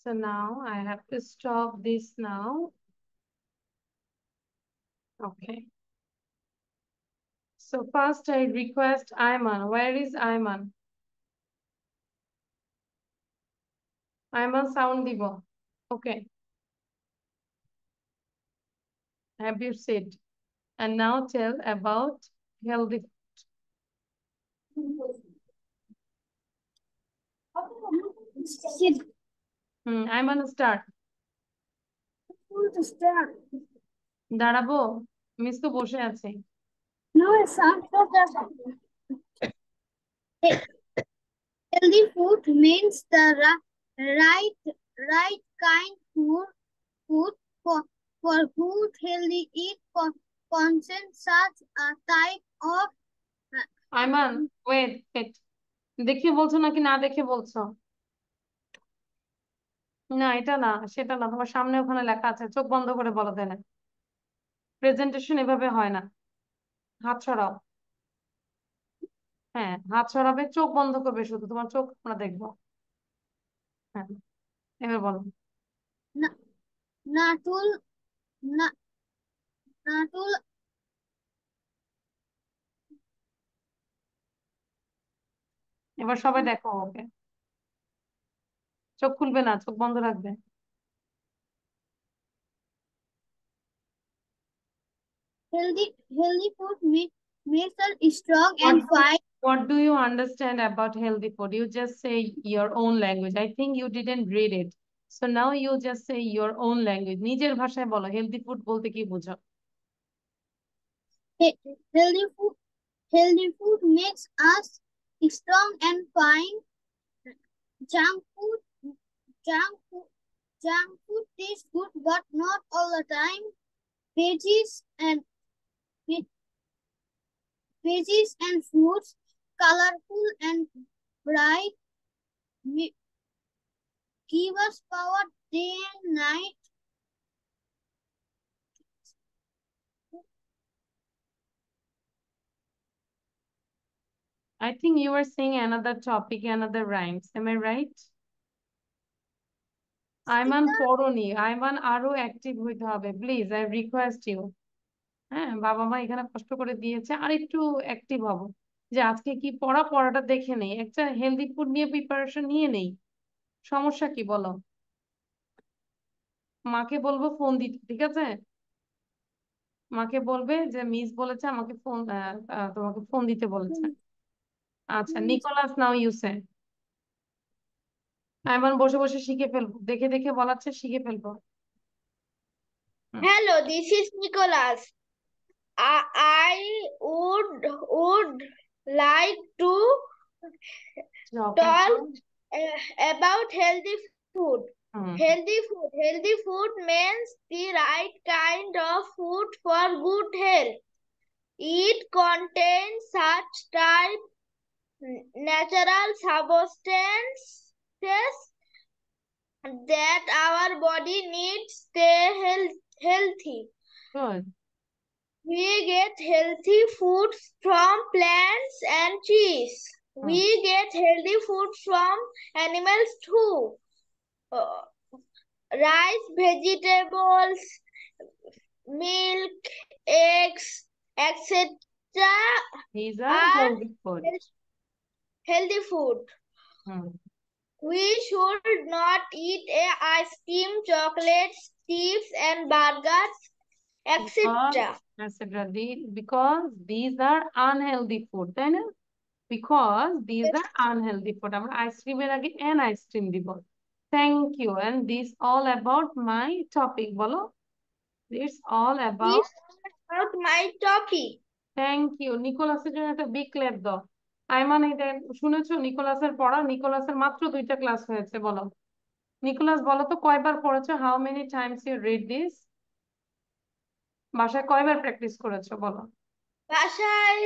So now I have to stop this now. Okay. So first I request Ayman. Where is Ayman? Ayman sound দিব. Okay. Have you said? And now tell about healthy. Ayman start. দাঁড়াবো? Miss তো বসে আছে। No, it's not just healthy food means the right kind food for food healthy eat content such a type of Ayman wait wait, দেখে বলছো নাকি না দেখে বলছো? না এটা না, সেটা না, তোমার সামনে ওখানে লেখা আছে, চোখ বন্ধ করে বলো তাহলে। প্রেজেন্টেশন এভাবে হয় না, হাত সরাও। হ্যাঁ, হাত সরাবে, চোখ বন্ধ করবে, শুধু তোমার চোখ আমরা দেখবো। হ্যাঁ, এবার বলো। Na- Natul, na, Natul, এবার সবাই দেখো ওকে, চোখ খুলবে না, চোখ বন্ধ রাখবে। healthy food makes us strong What and do fine. what do you understand about healthy food? You just say your own language. I think you didn't read it. So now you just say your own language. নিজের ভাষায় বলো healthy food বলতে কি বুঝো? He- Healthy food, healthy food makes us strong and fine. Junk food, junk food, junk food tastes good, but not all the time. Veggies and ve- veggies and fruits, colorful and bright, mi- give us power day and night. I think you are saying another topic, another rhymes. Am I right? Ayman পড়নি, Ayman আরো active হইতে হবে please, I request you. হ্যাঁ, বাবা মা এখানে কষ্ট করে দিয়েছে, আর একটু অ্যাক্টিভ হব, যে আজকে কি পড়াটা দেখে নেই, একটা হেলদি ফুড নিয়ে প্রিপারেশন নিয়ে নেই। সমস্যা কি বলো? মাকে বলবো ফোন দিতে, ঠিক আছে? মাকে বলবে যে মিস বলেছে আমাকে ফোন, তোমাকে ফোন দিতে বলেছে। আচ্ছা, নিকোলাস নাও ইউ সে। এমন বসে বসে শিখে ফেলবো, দেখে দেখে বলাচ্ছে, শিখে ফেলবো। হুম, Hello, this is Nicholas. I would like to talk talk about, about healthy food. Hmm, Healthy food means the right kind of food for good health. It contains such type natural substances that our body needs to stay healthy. good. We get healthy foods from plants and trees. Hmm, We get healthy food from animals too. Uh, Rice, vegetables, milk, eggs, etc. these are are healthy food. healthy food. Hmm, We should not eat ice cream, chocolates, chips, and burgers, because etc. etc. Because these are unhealthy food, তাই না? Because these Yes. are unhealthy food. আমরা আইসক্রিমের আগে an ice cream দিব। Thank you. And this all about my topic, বলো। It's all about. This is about my topic. Thank you. নিকোলাসের জন্য একটা বিগ ক্ল্যাপ দাও। আইমান, এটা শুনেছো নিকোলাসের পড়া? নিকোলাসের মাত্র 2টা ক্লাস হয়েছে, বলো। নিকোলাস বলো তো কয়বার পড়েছো? How many times you read this? বাসায় কয়বার প্র্যাকটিস করেছো বলো? বাসায়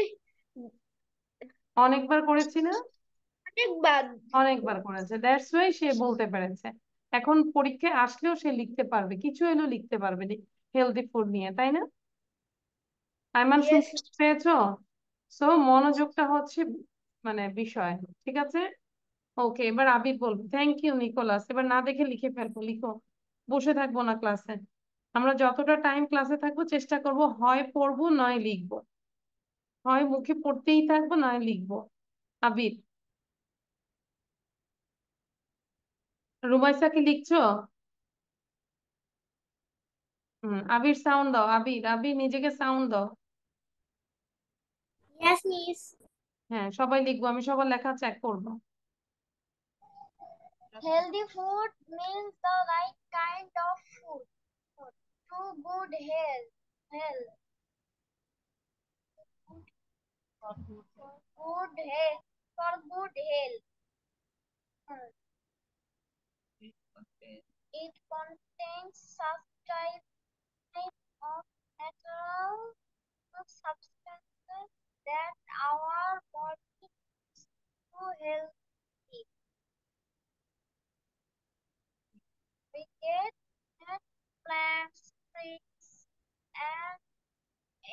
অনেকবার করেছি না? অনেকবার। অনেকবার করেছে, দ্যাটস ওয়াই সে বলতে পেরেছে। এখন পরীক্ষায় আসলেও সে লিখতে পারবে, কিছু এলেও লিখতে পারবে হেলদি ফুড নিয়ে, তাই না? আইমান, Yes. শুনতে পেয়েছো? সো মনোযোগটা হচ্ছে মানে বিষয়, ঠিক আছে? ওকে, এবার আবির বলবো। Thank you Nicholas. এবার না দেখে লিখে ফেলবো, লিখো। বসে থাকবো না ক্লাসে। আমরা যতটা টাইম ক্লাসে থাকবো চেষ্টা করব হয় পড়বো নয় লিখবো, হয় মুখে পড়তেই থাকবো নয় লিখবো। আবির, রুমাইসা কি লিখছো? আবির সাউন্ড দাও, আবির, আবির নিজেকে সাউন্ড দাও। Yes, miss. হ্যাঁ, সবাই লিখবো, আমি সবার লেখা চেক করবো। Healthy food means the right kind of food to good health. Health. Good health. For good health. It contains such type of natural substances that our body needs to healthy. We get that plants, trees, and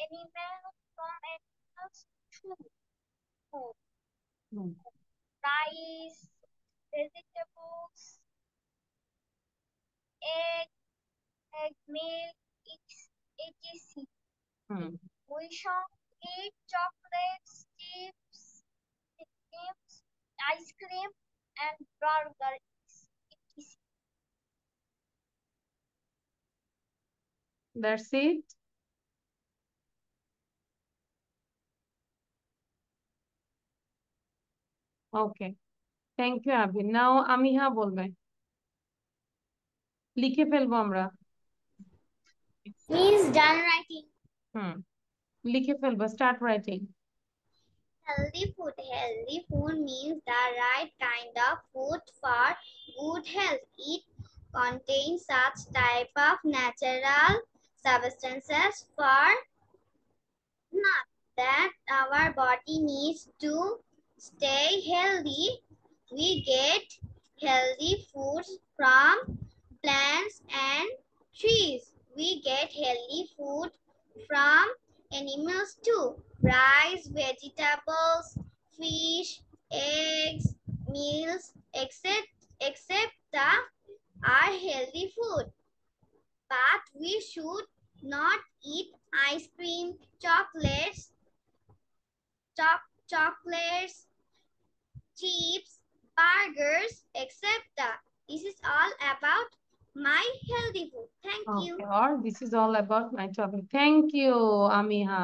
animals from animals too. Hmm rice, vegetables, egg, milk, etc. Hmm We shall eat chocolates, chips, ice cream, and burgers, etc. That's it. Okay, thank you Abi. Now আমিহা বলবে, লিখে ফেলবো আমরা। Means done writing. হুম, লিখে ফেলবো, start writing. Healthy food. Healthy food means the right kind of food for good health. It contains such type of natural substances for not that our body needs to stay healthy. We get healthy foods from plants and trees. We get healthy food from animals too. Rice, vegetables, fish, eggs, meals, etc. are healthy food. But we should not eat ice cream, chocolates, chips, burgers, etc. This is all about my healthy food. Thank you. Okay, or this is all about my topic. Thank you Amiha.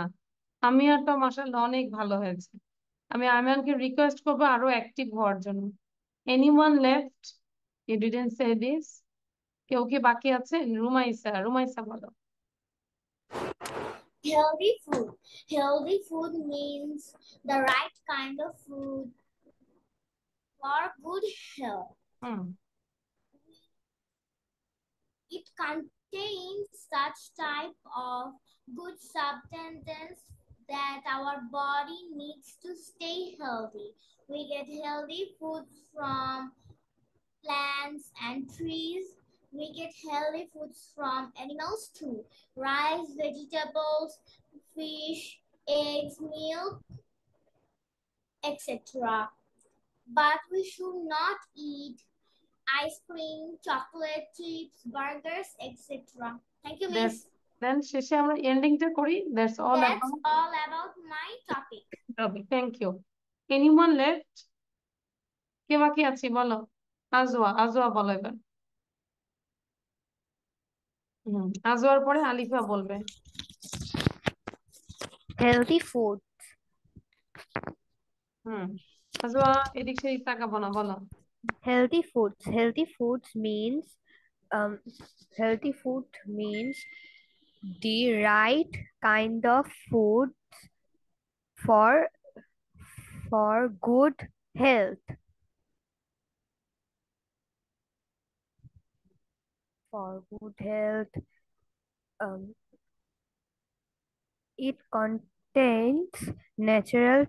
আমিহাটা মাশাআল্লাহ অনেক ভালো হয়েছে। আমি আমিয়ানকে request করবো আরো active হওয়ার জন্য। Anyone left? You didn't say this. কেউ কি বাকি আছে? রুমাইসা, রুমাইসা বলো। Healthy food. Healthy food means the right kind of food for good health. Hmm It contains such type of good substances that our body needs to stay healthy. We get healthy foods from plants and trees. We get healthy foods from animals too. Rice, vegetables, fish, eggs, milk, etc. But we should not eat ice cream, chocolate, chips, burgers, etc. Thank you, Miss. দেন শেষে আমরা এন্ডিংটা করি। That's all That's about all about my topic. Topic. Thank you. Anyone left? কে বাকি আছে বলো। Ajwa, Ajwa বলো এবার। আজওয়ার পরে আলিফা বলবে। Healthy food. হুম আজওয়া, এদিক সেদিক তাকাবো না, বলো। Healthy foods. Um, healthy food means the right kind of food for good health. For good health. Um, it contains natural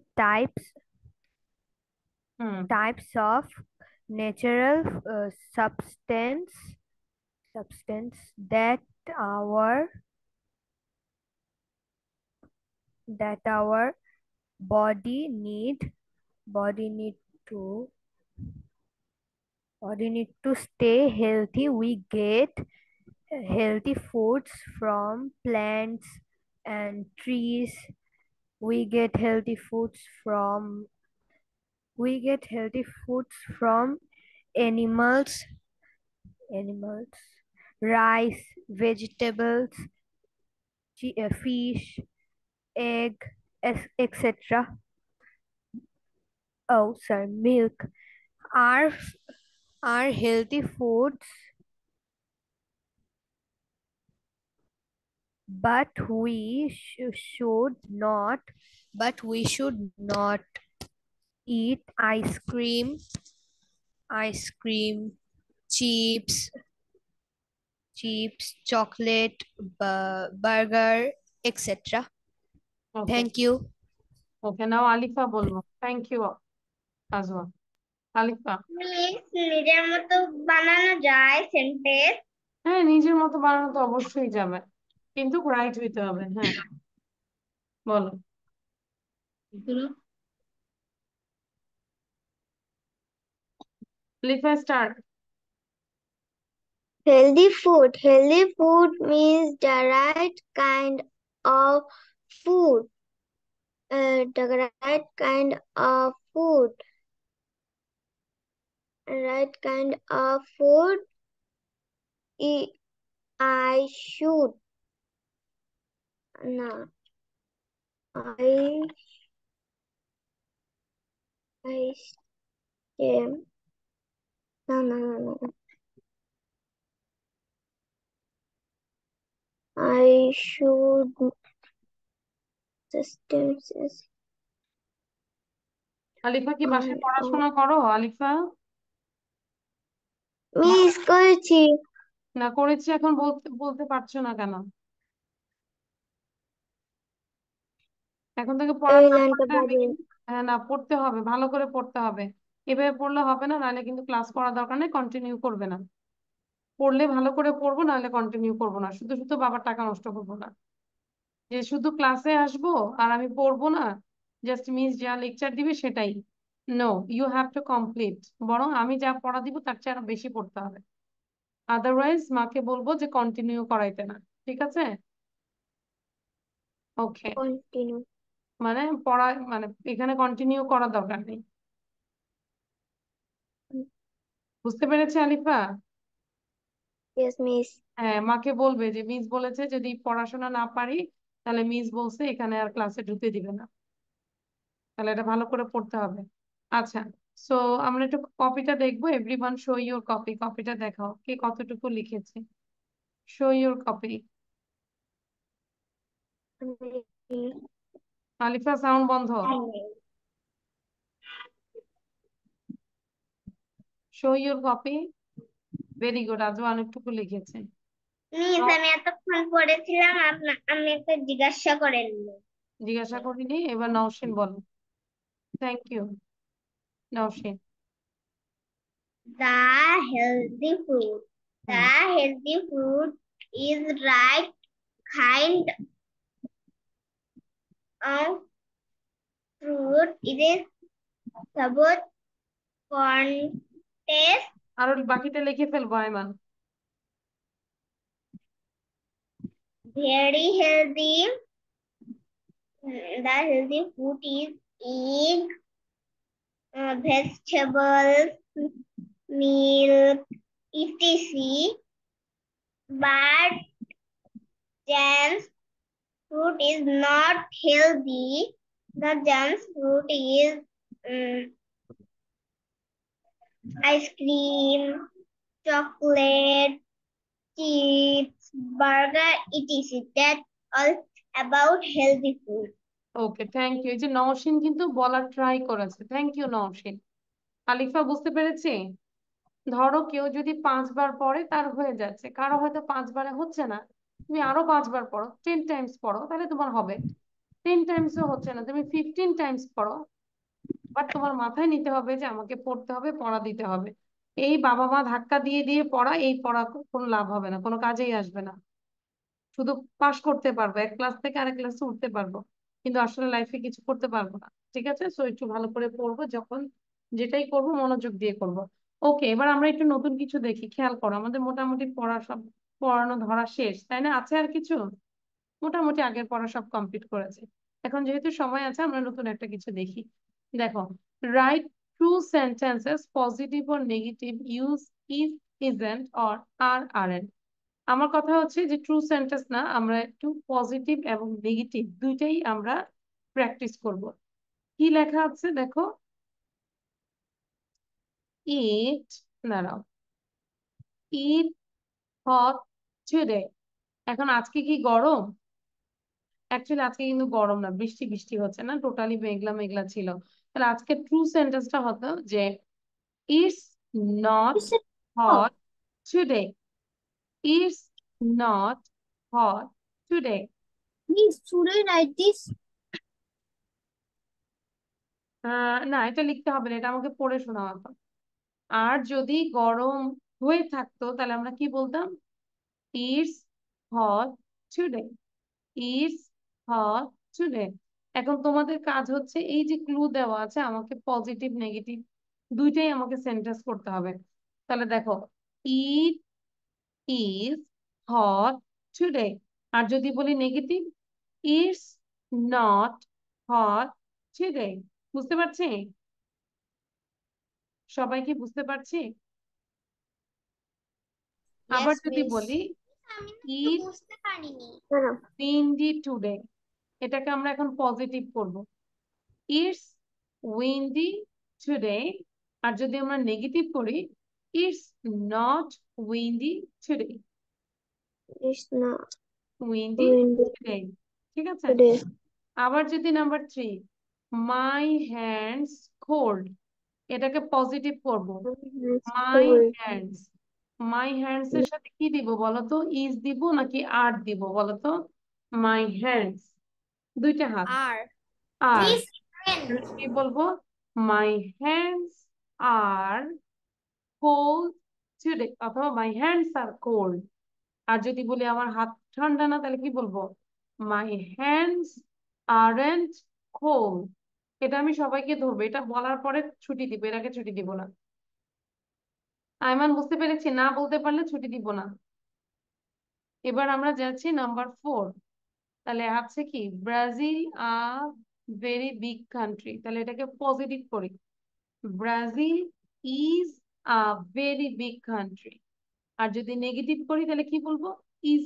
hmm types of natural substance that our body need body need to stay healthy. We get healthy foods from plants and trees. We get healthy foods from animals, rice, vegetables, fish, egg, etc. Oh, sorry, milk are healthy foods, but we should not eat ice cream, chips, chocolate, burger, etc. Okay, Thank you. Okay, now Alifa বলবো। Thank you Ajwa. Alifa. Miss নিজের মতো বানানো যায় sentence? হ্যাঁ, নিজের মতো বানানো তো অবশ্যই যাবে, কিন্তু রাইট হইতে হবে। হ্যাঁ বলো। এগুলো লিফা start. Healthy food. Healthy food means the right kind of food. The right kind of food. Right kind of food. I should. No. I. I. No, no, no, no. I should. Systems. Alifa কি বাসায় And পড়াশোনা করো Alifa? Miss করেছি। না করেছি এখন বলতে বলতে পারছো না কেন? এখন থেকে পড়া এই না লাইনটা পারলে আমি বাজে। হ্যাঁ না পড়তে হবে, ভালো করে পড়তে হবে। এভাবে পড়লে হবে না, নাহলে কিন্তু ক্লাস করার দরকার নেই, কন্টিনিউ করবে না। পড়লে ভালো করে পড়বো, নাহলে কন্টিনিউ করবো না, শুধু শুধু বাবার টাকা নষ্ট করবো না। যে শুধু ক্লাসে আসবো আর আমি পড়বো না, জাস্ট মিস যা লেকচার দিবে সেটাই। No, you have to complete. বরং আমি যা পড়া দিব তার চেয়ে আরো বেশি পড়তে হবে। আদারওয়াইজ মাকে বলবো যে কন্টিনিউ করাইতে না। ঠিক আছে? ওকে। কন্টিনিউ। মানে পড়া মানে এখানে কন্টিনিউ করার দরকার নেই। বুঝতে পেরেছি আলিফা? Yes miss. হ্যাঁ, মাকে বলবে যে মিস বলেছে যদি পড়াশোনা না পারি তাহলে মিস বলছে এখানে আর ক্লাসে ঢুকতে দিবে না। তাহলে এটা ভালো করে পড়তে হবে। আচ্ছা, সো আমরা একটু কপিটা দেখবো। Everyone show your copy. কপিটা দেখাও কে কতটুকু লিখেছে। Show your copy. Alifa sound বন্ধ। Show your copy. Very good, আজও অনেকটুকু লিখেছে। মিস আমি এতক্ষণ পড়েছিলাম, আমি একটা জিজ্ঞাসা করেন। জিজ্ঞাসা করিনি, এবার নওশিন বলো। Thank you Naushin. The healthy food. The healthy food is right kind of fruit. It is sabut contest. আর বাকিটা লিখে ফেলবো Ayman. Very healthy. The healthy food is egg, vegetables, milk, etc. But James fruit is not healthy. The James fruit is ice cream, chocolate, chips, burger, etc. That's all about healthy food. Okay, thank you. এই যে নওশিন কিন্তু বলার try করেছে, thank you Nowshin. Alifa বুঝতে পেরেছি। ধরো কেউ যদি 5 বার পড়ে তার হয়ে যাচ্ছে, কারো হয়তো 5 বারে হচ্ছে না, তুমি আরো 5 বার পড়ো, 10 টাইমস পড়ো, তাহলে তোমার হবে। 10 টাইমসও হচ্ছে না, তুমি 15 টাইমস পড়ো। বাট তোমার মাথায় নিতে হবে যে আমাকে পড়তে হবে, পড়া দিতে হবে। এই বাবা মা ধাক্কা দিয়ে দিয়ে পড়া, এই পড়া কোনো লাভ হবে না, কোনো কাজেই আসবে না। শুধু পাশ করতে পারবো, এক ক্লাস থেকে আরেক ক্লাসে উঠতে পারবো, কিন্তু আসলে লাইফে কিছু করতে পারবো না। ঠিক আছে? সো একটু ভালো করে পড়বো, যখন যেটাই করবো মনোযোগ দিয়ে করব। ওকে, এবার আমরা একটু নতুন কিছু দেখি। খেয়াল করো, আমাদের মোটামুটি পড়া সব পড়ানো ধরা শেষ, তাই না? আছে আর কিছু? মোটামুটি আগের পড়া সব কমপ্লিট করেছে। এখন যেহেতু সময় আছে, আমরা নতুন একটা কিছু দেখি। দেখো, write true sentences positive or negative, use is, isn't or are aren't. আমার কথা হচ্ছে যে ট্রু সেন্টেন্স না, আমরা একটু পজিটিভ এবং নেগেটিভ দুইটাই আমরা প্র্যাকটিস করব। কি লেখা আছে দেখো। ইট, দাঁড়াও, ইট হট টুডে। এখন আজকে কি গরম? অ্যাকচুয়ালি আজকে কিন্তু গরম না, বৃষ্টি বৃষ্টি হচ্ছে না, টোটালি মেঘলা মেঘলা ছিল। তাহলে আজকে ট্রু সেন্টেন্সটা হতো যে it's not hot today. It's not hot today. Miss, should I write this? না, এটা লিখতে হবে না, এটা আমাকে পড়ে শোনা হতো। আর যদি গরম হয়ে থাকতো তাহলে আমরা কি বলতাম? It's hot today. It's hot today. এখন তোমাদের কাজ হচ্ছে এই যে ক্লু দেওয়া আছে, আমাকে পজিটিভ নেগেটিভ দুইটাই আমাকে সেন্টেন্স করতে হবে। তাহলে দেখো, ইট ইজ হট টুডে। আর যদি বলি negative, it's not hot today. বুঝতে পারছি? সবাই কি বুঝতে পারছি? আবার Yes, যদি miss. বলি আমি না একটু ইট বুঝতে পারিনি। উইন্ডি টুডে, এটাকে আমরা এখন পজিটিভ করব। It's Windy today. আর যদি আমরা নেগেটিভ করি, it's not Windy today. It's not Windy windy today. ঠিক আছে? today. আবার যদি নাম্বার 3, মাই হ্যান্ডস কোল্ড, এটাকে পজিটিভ করব। It's my cold. Hands, my hands এর সাথে কি দিব বলতো? ইজ দিব নাকি আর দিব বলতো? মাই হ্যান্ডস, দুইটা হাত, R. আর মিস পেন। কি বলবো? My hands are cold today, অথবা মাই হ্যান্ডস আর কোল্ড। আর যদি বলি আমার হাত ঠান্ডা না, তাহলে কি বলবো? My hands aren't cold. এটা আমি সবাইকে ধরবো, এটা বলার পরে ছুটি দিব, এর আগে ছুটি দিব না। আইমান বুঝতে পেরেছি? না বলতে পারলে ছুটি দিব না। এবার আমরা যাচ্ছি নাম্বার 4। তাহলে আছে কি, Brazil a very big country, তাহলে এটাকে পজিটিভ করি। Brazil is a very big country. আর যদি নেগেটিভ করি তাহলে কি বলবো? ইজ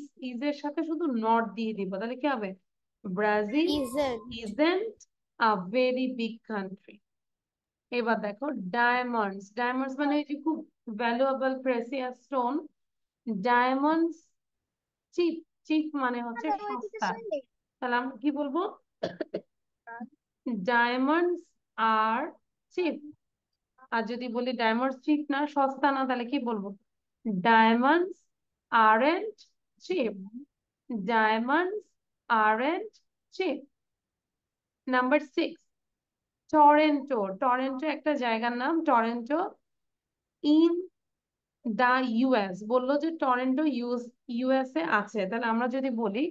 এর সাথে শুধু নট দিয়ে দিব, তাহলে কি হবে? Brazil Isn't. Isn't a very big country. এবার দেখো, ডায়মন্ডস, ডায়মন্ডস মানে এই যে খুব valuable precious stone. Diamonds cheap, cheap মানে হচ্ছে ওইদিকে সস্তা। শুনলে তাহলে আমরা কি বলবো? ডায়মন্ডস আর চিপ। আর যদি বলি ডায়মন্ডস চিপ না, সস্তা না, তাহলে কি বলবো? Diamonds aren't cheap. Diamonds aren't cheap. Number 6, Toronto. Toronto একটা জায়গার নাম, টরেন্টো ইন দা ইউএস। বললো যে টরেন্টো ইউএসএ আছে, তাহলে আমরা যদি বলি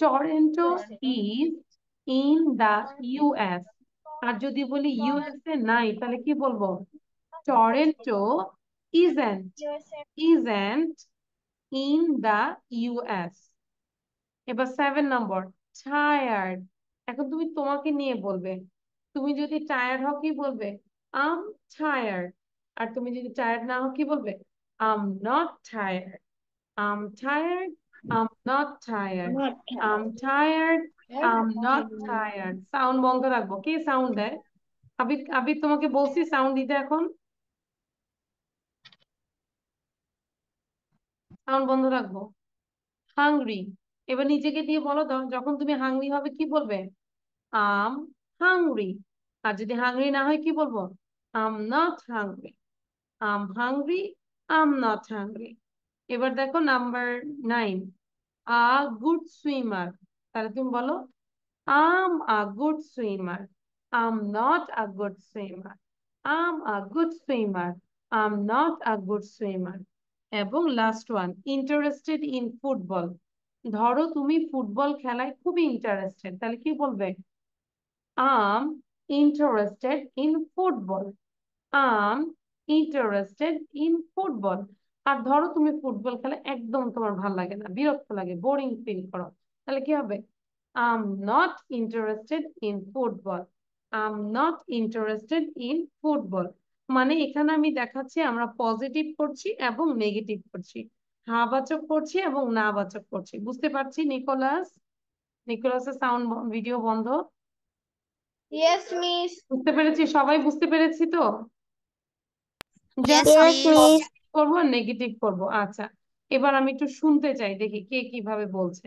Toronto is in the US. আর যদি বলি ইউএসএ নাই, তাহলে কি বলবো? Toronto isn't isn't in the US. এবার 7 নম্বর, টায়ার্ড। এখন তুমি তোমাকে নিয়ে বলবে, তুমি যদি টায়ার্ড হও কি বলবে? আম টায়ার্ড। আর তুমি যদি টায়ার্ড না হও কি বলবে? I'm not tired. I'm tired, I'm not tired. Not I'm tired, I'm not tired. Tired. Sound বন্ধ রাখবো। কে সাউন্ড দেয়? আবির, আবির তোমাকে বলছি সাউন্ড দিতে, এখন সাউন্ড বন্ধ রাখবো। হাংরি। এবার নিজেকে দিয়ে বলো তো, যখন তুমি হাংরি হবে কি বলবে? আম হাংরি। আর যদি হাংরি না হয় কি বলবো? I'm not hungry. I'm hungry, I'm not hungry. এবার দেখো নাম্বার 9, আ গুড সুইমার। তাহলে তুমি বলো, I'm a good swimmer. I'm not a good swimmer. I'm a good swimmer. I'm not a good swimmer. এবং last one, interested in football. ধরো তুমি football খেলায় খুবই ইন্টারেস্টেড, তাহলে কি বলবে? I'm interested in football. I'm interested in football. আর ধরো তুমি ফুটবল খেলা একদম তোমার ভালো লাগে না, বিরক্ত লাগে, বোরিং ফিল করো, তাহলে কি হবে? I'm not interested in football. I'm not interested in football. মানে এখানে আমি দেখাচ্ছি আমরা পজিটিভ করছি এবং নেগেটিভ করছি, হ্যাঁ বাচক করছি এবং না বাচক করছি। বুঝতে পারছি নিকোলাস? নিকোলাসের সাউন্ড ভিডিও বন্ধ। Yes miss. বুঝতে পেরেছি? সবাই বুঝতে পেরেছি তো? Yes, just yes miss. Miss. করবো নেগেটিভ করব। আচ্ছা, এবার আমি একটু শুনতে চাই, দেখি কে কিভাবে বলছে।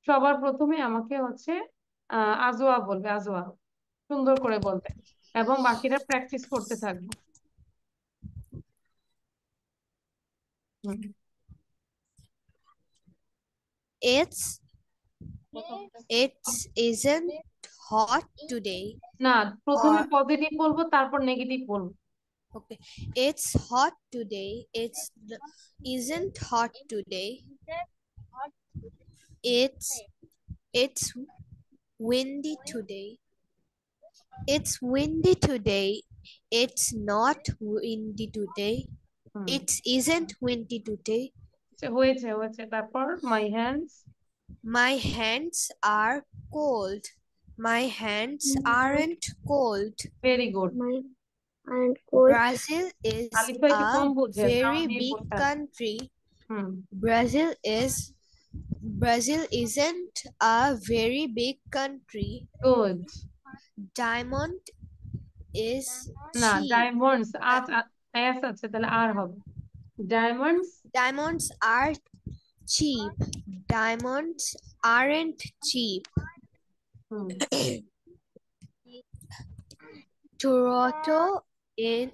সবার প্রথমে আমাকে হচ্ছে আজোয়া বলবে, আজোয়া সুন্দর করে বলবে, এবং বাকিরা প্র্যাকটিস করতে থাকবো। হুম। It's it isn't hot today. না, প্রথমে Or পজিটিভ বলবো, তারপর নেগেটিভ বলবো। okay, it's hot today. Isn't hot today. It's windy today. It's windy today. It's not windy today. Hmm It isn't windy today. হয়েছে হয়েছে তারপর my hands My hands are cold. My hands aren't cold. Very good My and cold. Brazil is Alifa একটু a কম বোঝে sound very দিয়ে big বলতে হবে। country. Hmm Brazil isn't a very big country. Good Diamond is না cheap. Diamonds S আছে তাহলে আর হবে diamonds Diamonds are cheap. Diamonds aren't cheap. Hmm Toronto in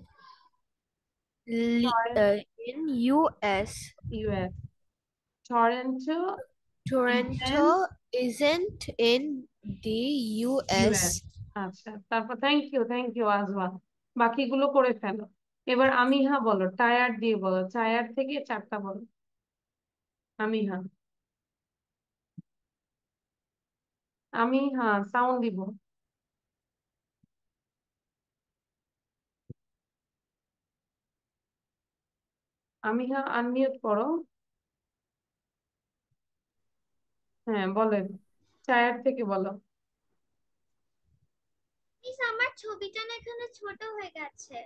in US. US Toronto Toronto isn't in the US. US আচ্ছা তারপর thank you Ajwa বাকিগুলো করে ফেলো এবার আমিহা বলো টায়ার দিয়ে বলো টায়ার থেকে চারটা বলো আমিহা আমিহা সাউন্ড দিব আমিহা আনমিউট করো হ্যাঁ বলেন টায়ার থেকে বলো মিস আমার ছবিটা না এখানে ছোট হয়ে গেছে।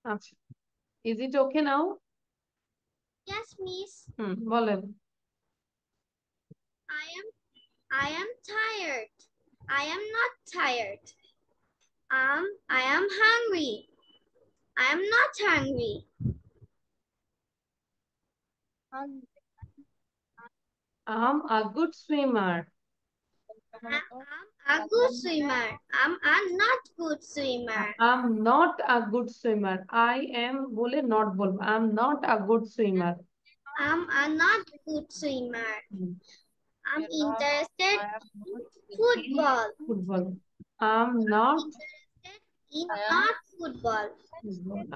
আচ্ছা is it okay now Yes, miss. বলেন I am tired. I am not tired. I am hungry. I am not hungry. I'm a good swimmer I'm a good swimmer. I'm a not good swimmer. I'm not a good swimmer I am বলে not বলবো I'm not a good swimmer I'm a not good swimmer. I'm interested in football. Football I'm not Interested in not football.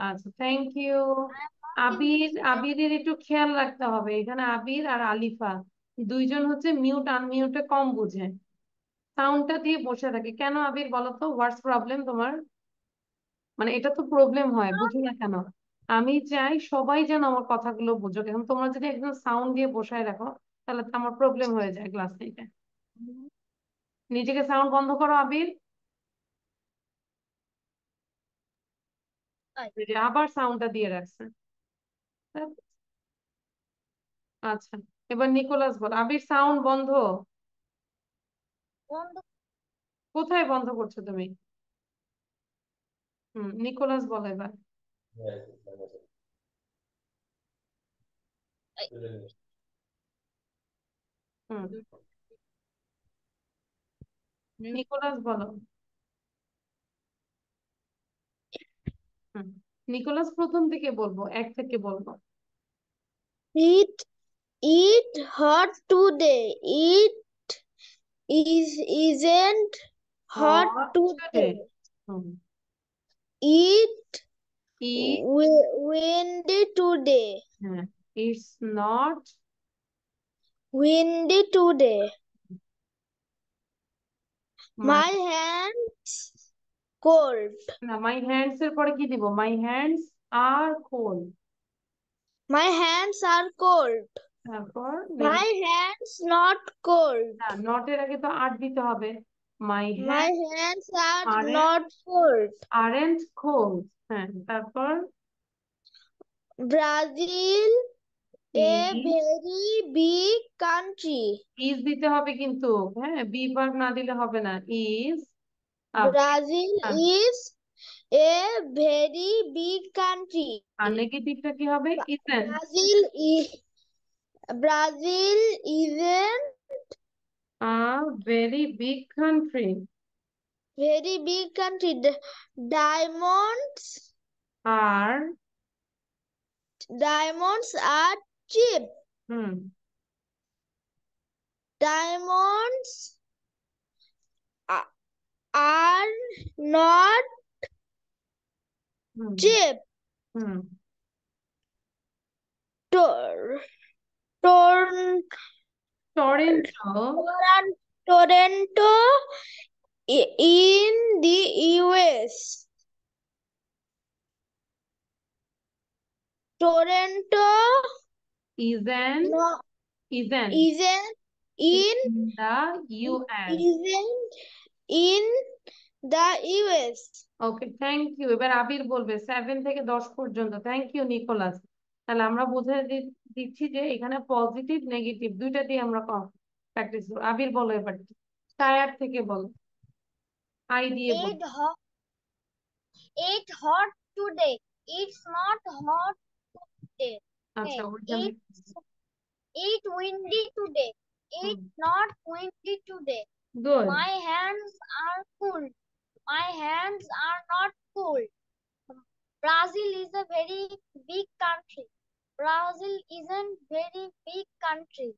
আচ্ছা thank you আবিরের একটু খেয়াল রাখতে হবে এখানে আবির আর আলিফা দুইজন হচ্ছে মিউট আনমিউটে কম বুঝে সাউন্ডটা দিয়ে বসে থাকে কেন আবির বলো তো হোয়াটস প্রবলেম তোমার মানে এটা তো প্রবলেম হয় বুঝো না কেন আমি চাই সবাই যেন আমার কথাগুলো বুঝো এখন তোমরা যদি একদম সাউন্ড দিয়ে বসায় রাখো তাহলে তো আমার প্রবলেম হয়ে যায় ক্লাস নিতে নিজেকে সাউন্ড বন্ধ করো আবির এই যে আবার সাউন্ডটা দিয়ে রাখছে আচ্ছা এবার নিকোলাস বল আবির সাউন্ড বন্ধ কোথায় বন্ধ করছো তুমি নিকোলাস বল এবার হুম নিকোলাস বলো হুম নিকোলাস প্রথম থেকে বলবো এক থেকে বলবো It hot today. It isn't hot today. Hmm It It windy today. হ্যাঁ it's not Windy today. my My hands cold. না my hands এর পরে কি দিব my hands are cold My hands are cold. তারপর My hands not cold. না not এর আগে তো আর দিতে হবে my My hands hands are aren't not cold. aren't cold হ্যাঁ তারপর Brazil, a is very big country. is দিতে হবে কিন্তু হ্যাঁ বি ভার্ব না দিলে হবে না is a Brazil country। is a very big country. আর নেগেটিভটা কি হবে isn't Brazil isn't a very big country very big country. Diamonds are cheap. Hmm Diamonds are not hmm cheap. Hmm Tor- Tor- Toronto Toronto In the US. Toronto Isn't, no, isn't isn't in in the US. isn't in the US. Okay, thank you. এবার আবির বলবে 7 থেকে 10 পর্যন্ত। Thank you Nicholas. তাহলে আমরা বুঝে দিচ্ছি যে এখানে পজিটিভ নেগেটিভ দুইটা দিয়ে আমরা প্র্যাকটিস করব। আবির বলো এবার, টায়ার থেকে বলো, আই দিয়ে বলো। It hot today. It's not hot today. আচ্ছা, Okay. ওইখানে It windy today. It's not windy today. Good. My hands are cold. My hands are not cold. Brazil is a very big country. Brazil isn't very big country.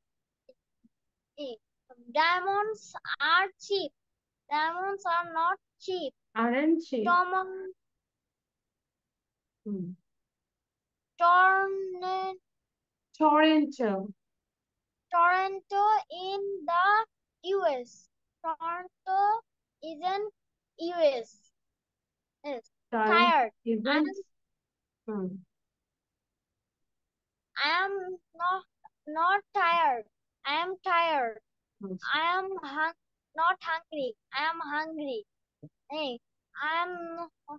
Diamonds are cheap. Diamonds are not cheap. aren't she? Toronto In the US. Toronto isn't US. Yes. Tired. isn't I am not tired. I am tired. I am not hungry. I am hungry. Hey, I am a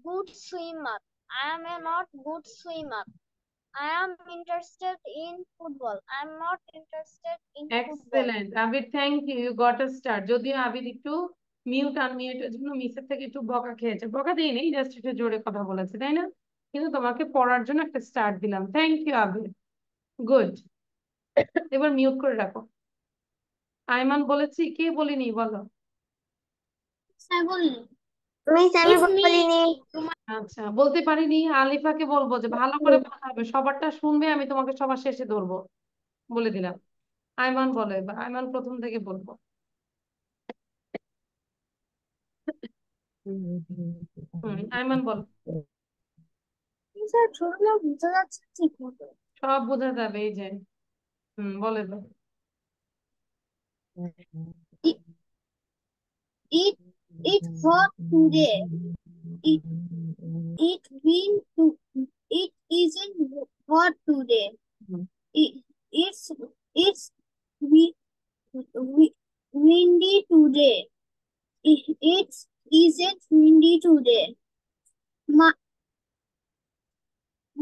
good swimmer. I am a not good swimmer. I am interested in football. I am not interested in football. Excellent Abir, thank you, you got a star. যদিও আবির একটু mute আনমিউটের জন্য মিসের থেকে একটু বকা খেয়েছে, বকা দিই নেই, জাস্ট একটু জোরে কথা বলেছে, তাই না? কিন্তু তোমাকে পড়ার জন্য একটা স্টার দিলাম। Thank you Abir, good. এবার মিউট করে রাখো। আইমান বলেছি, কে বলিনি বলো? আচ্ছা, বলতে পারিনি। আলিফাকে বলবো যে ভালো করে বলতে হবে, সবারটা শুনবে, আমি তোমাকে সবার শেষে ধরবো, বলে দিলাম। আইমান বলো এবার, আইমান প্রথম থেকে বলবো। আইমান বলো। সব বোঝা যাবে, এই যে বলে দাও। It hot today. It isn't hot today. It's windy today. It isn't windy today.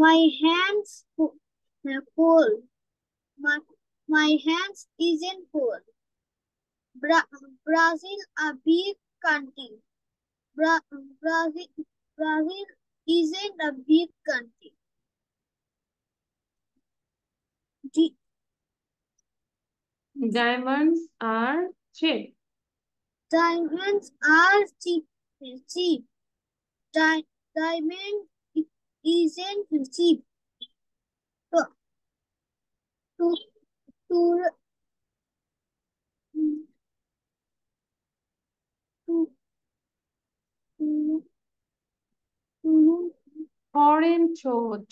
My hands cold. My hands isn't cold. Brazil a big country. Brazil isn't a big country. Diamonds are cheap. Diamonds are cheap. Diamond isn't cheap.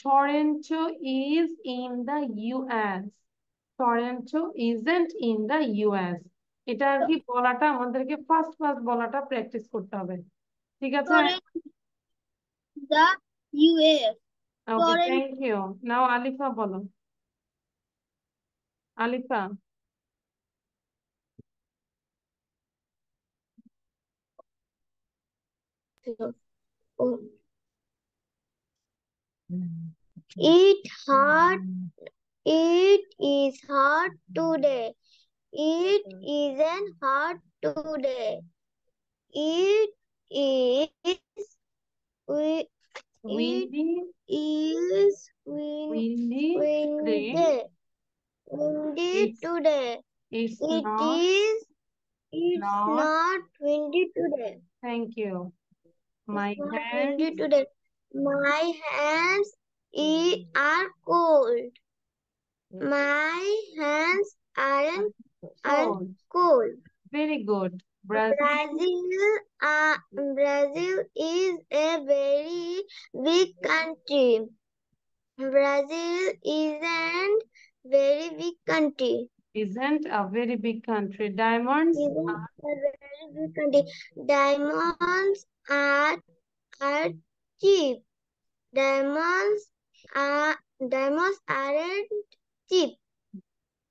Toronto is in the US. Toronto isn't in the US. এটা আর কি বলাটা আমাদেরকে first বলাটা practice করতে হবে, ঠিক আছে? The US. Okay, thank you. Now Alifa বলো। Alifa. It is hot today. It isn't hot today. It is windy today. It's It not is not windy today. Thank you. My It's not hands windy today. My hands are cold. My hands aren't cold. Very good. Brazil is a very big country. Brazil isn't very big country. isn't a very big country. Diamonds Isn't a very big country. Diamonds are cheap. Diamonds diamonds aren't cheap.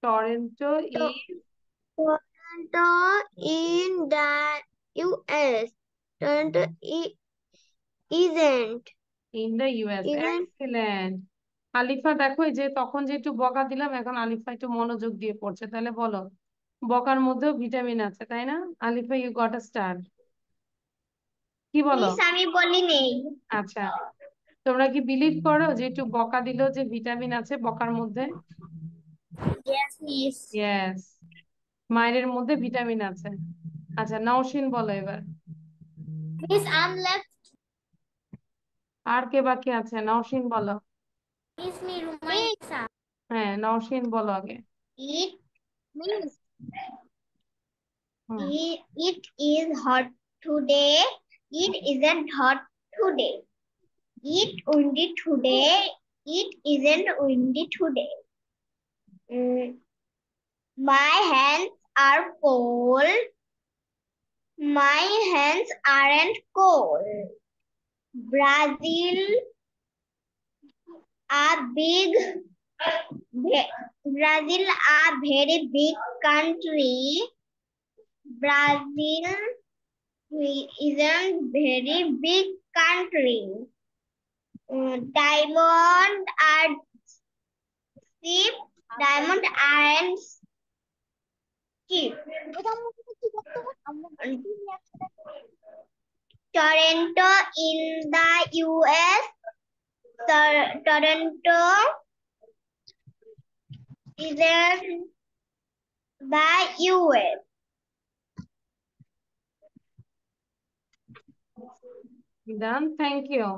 Toronto To- is Toronto in the US. Toronto isn't. in the US. Isn't. Excellent. Alifa দেখো এই যে তখন যে একটু বকা দিলাম এখন আলিফা একটু মনোযোগ দিয়ে পড়ছে তাহলে বলো বকার মধ্যেও ভিটামিন আছে তাই না Alifa you got a star কি বলো মিস আমি বলি নেই। আচ্ছা তোমরা কি বিলিভ করো যে একটু বকা দিলেও যে ভিটামিন আছে বকার মধ্যে Yes, miss. ইয়েস মায়ের মধ্যে ভিটামিন আছে আচ্ছা নওশিন বলো এবার Miss, I'm left. আর কে বাকি আছে নওশিন বলো Miss me, Rumaisa. হ্যাঁ নওশিন বলো আগে It, miss, hmm it is hot today. It isn't hot today. It windy today. It isn't windy today. My hands are cold. My hands aren't cold. Brazil, a big, Brazil, a very big country. Brazil isn't very big country. Diamond are cheap. Diamond aren't cheap. Toronto in the US. Toronto isn't the US. Done thank you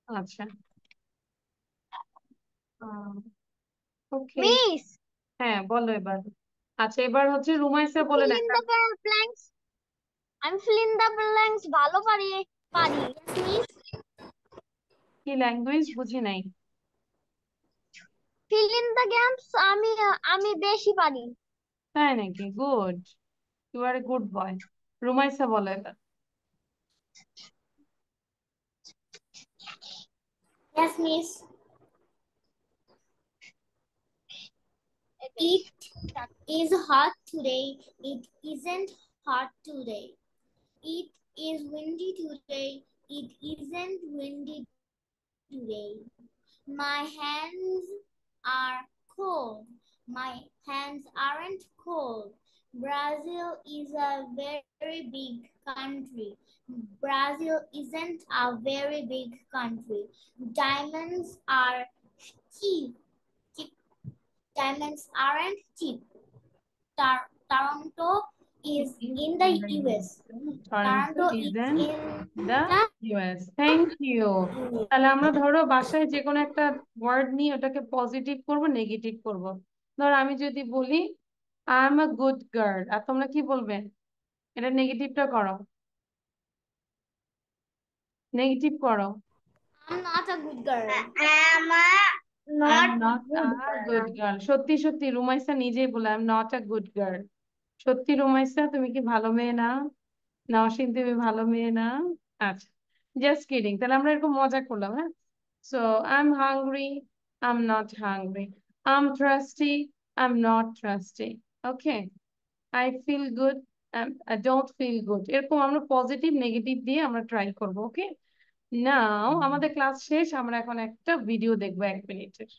আচ্ছা okay Miss, হ্যাঁ বলো এবার আচ্ছা এবার হচ্ছে রুমাইসা বলেন fill in একটা the blanks. I'm filling the blanks. ভালো পারি। Yes, miss. কি ল্যাঙ্গুয়েজ বুঝি নাই Fill in the gaps. আমি বেশি পারি। তাই নাকি good you are a good boy Rumaisa বলো এবার Yes, miss. It is hot today. It isn't hot today. It is windy today. It isn't windy today. My hands are cold. My hands aren't cold. Brazil is a very big country. Brazil isn't a very big country. Diamonds are cheap. Diamonds aren't cheap. Toronto is in the US. Toronto Toronto is is in in the US thank you তাহলে আমরা ধরো বাসায় যে কোনো একটা word নিয়ে ওটাকে positive করব নেগেটিভ করব ধরো আমি যদি বলি I am a good girl আর তোমরা কি বলবে এটা নেগেটিভটা করো নেগেটিভ করো I'm not a good girl. I am not a good girl সত্যি সত্যি রুমাইসা নিজেই বলে I am not a good girl সত্যি রুমাইসা তুমি কি ভালো মেয়ে না নওশিন তুমি ভালো মেয়ে না আচ্ছা জাস্ট কিডিং তাহলে আমরা এরকম মজা করলাম হ্যাঁ so I am hungry I am not hungry I am thirsty I am not thirsty okay I feel good I don't feel good এরকম আমরা পজিটিভ নেগেটিভ দিয়ে আমরা ট্রাই করবো ওকে নাও আমাদের ক্লাস শেষ আমরা এখন একটা ভিডিও দেখবো 1 মিনিটের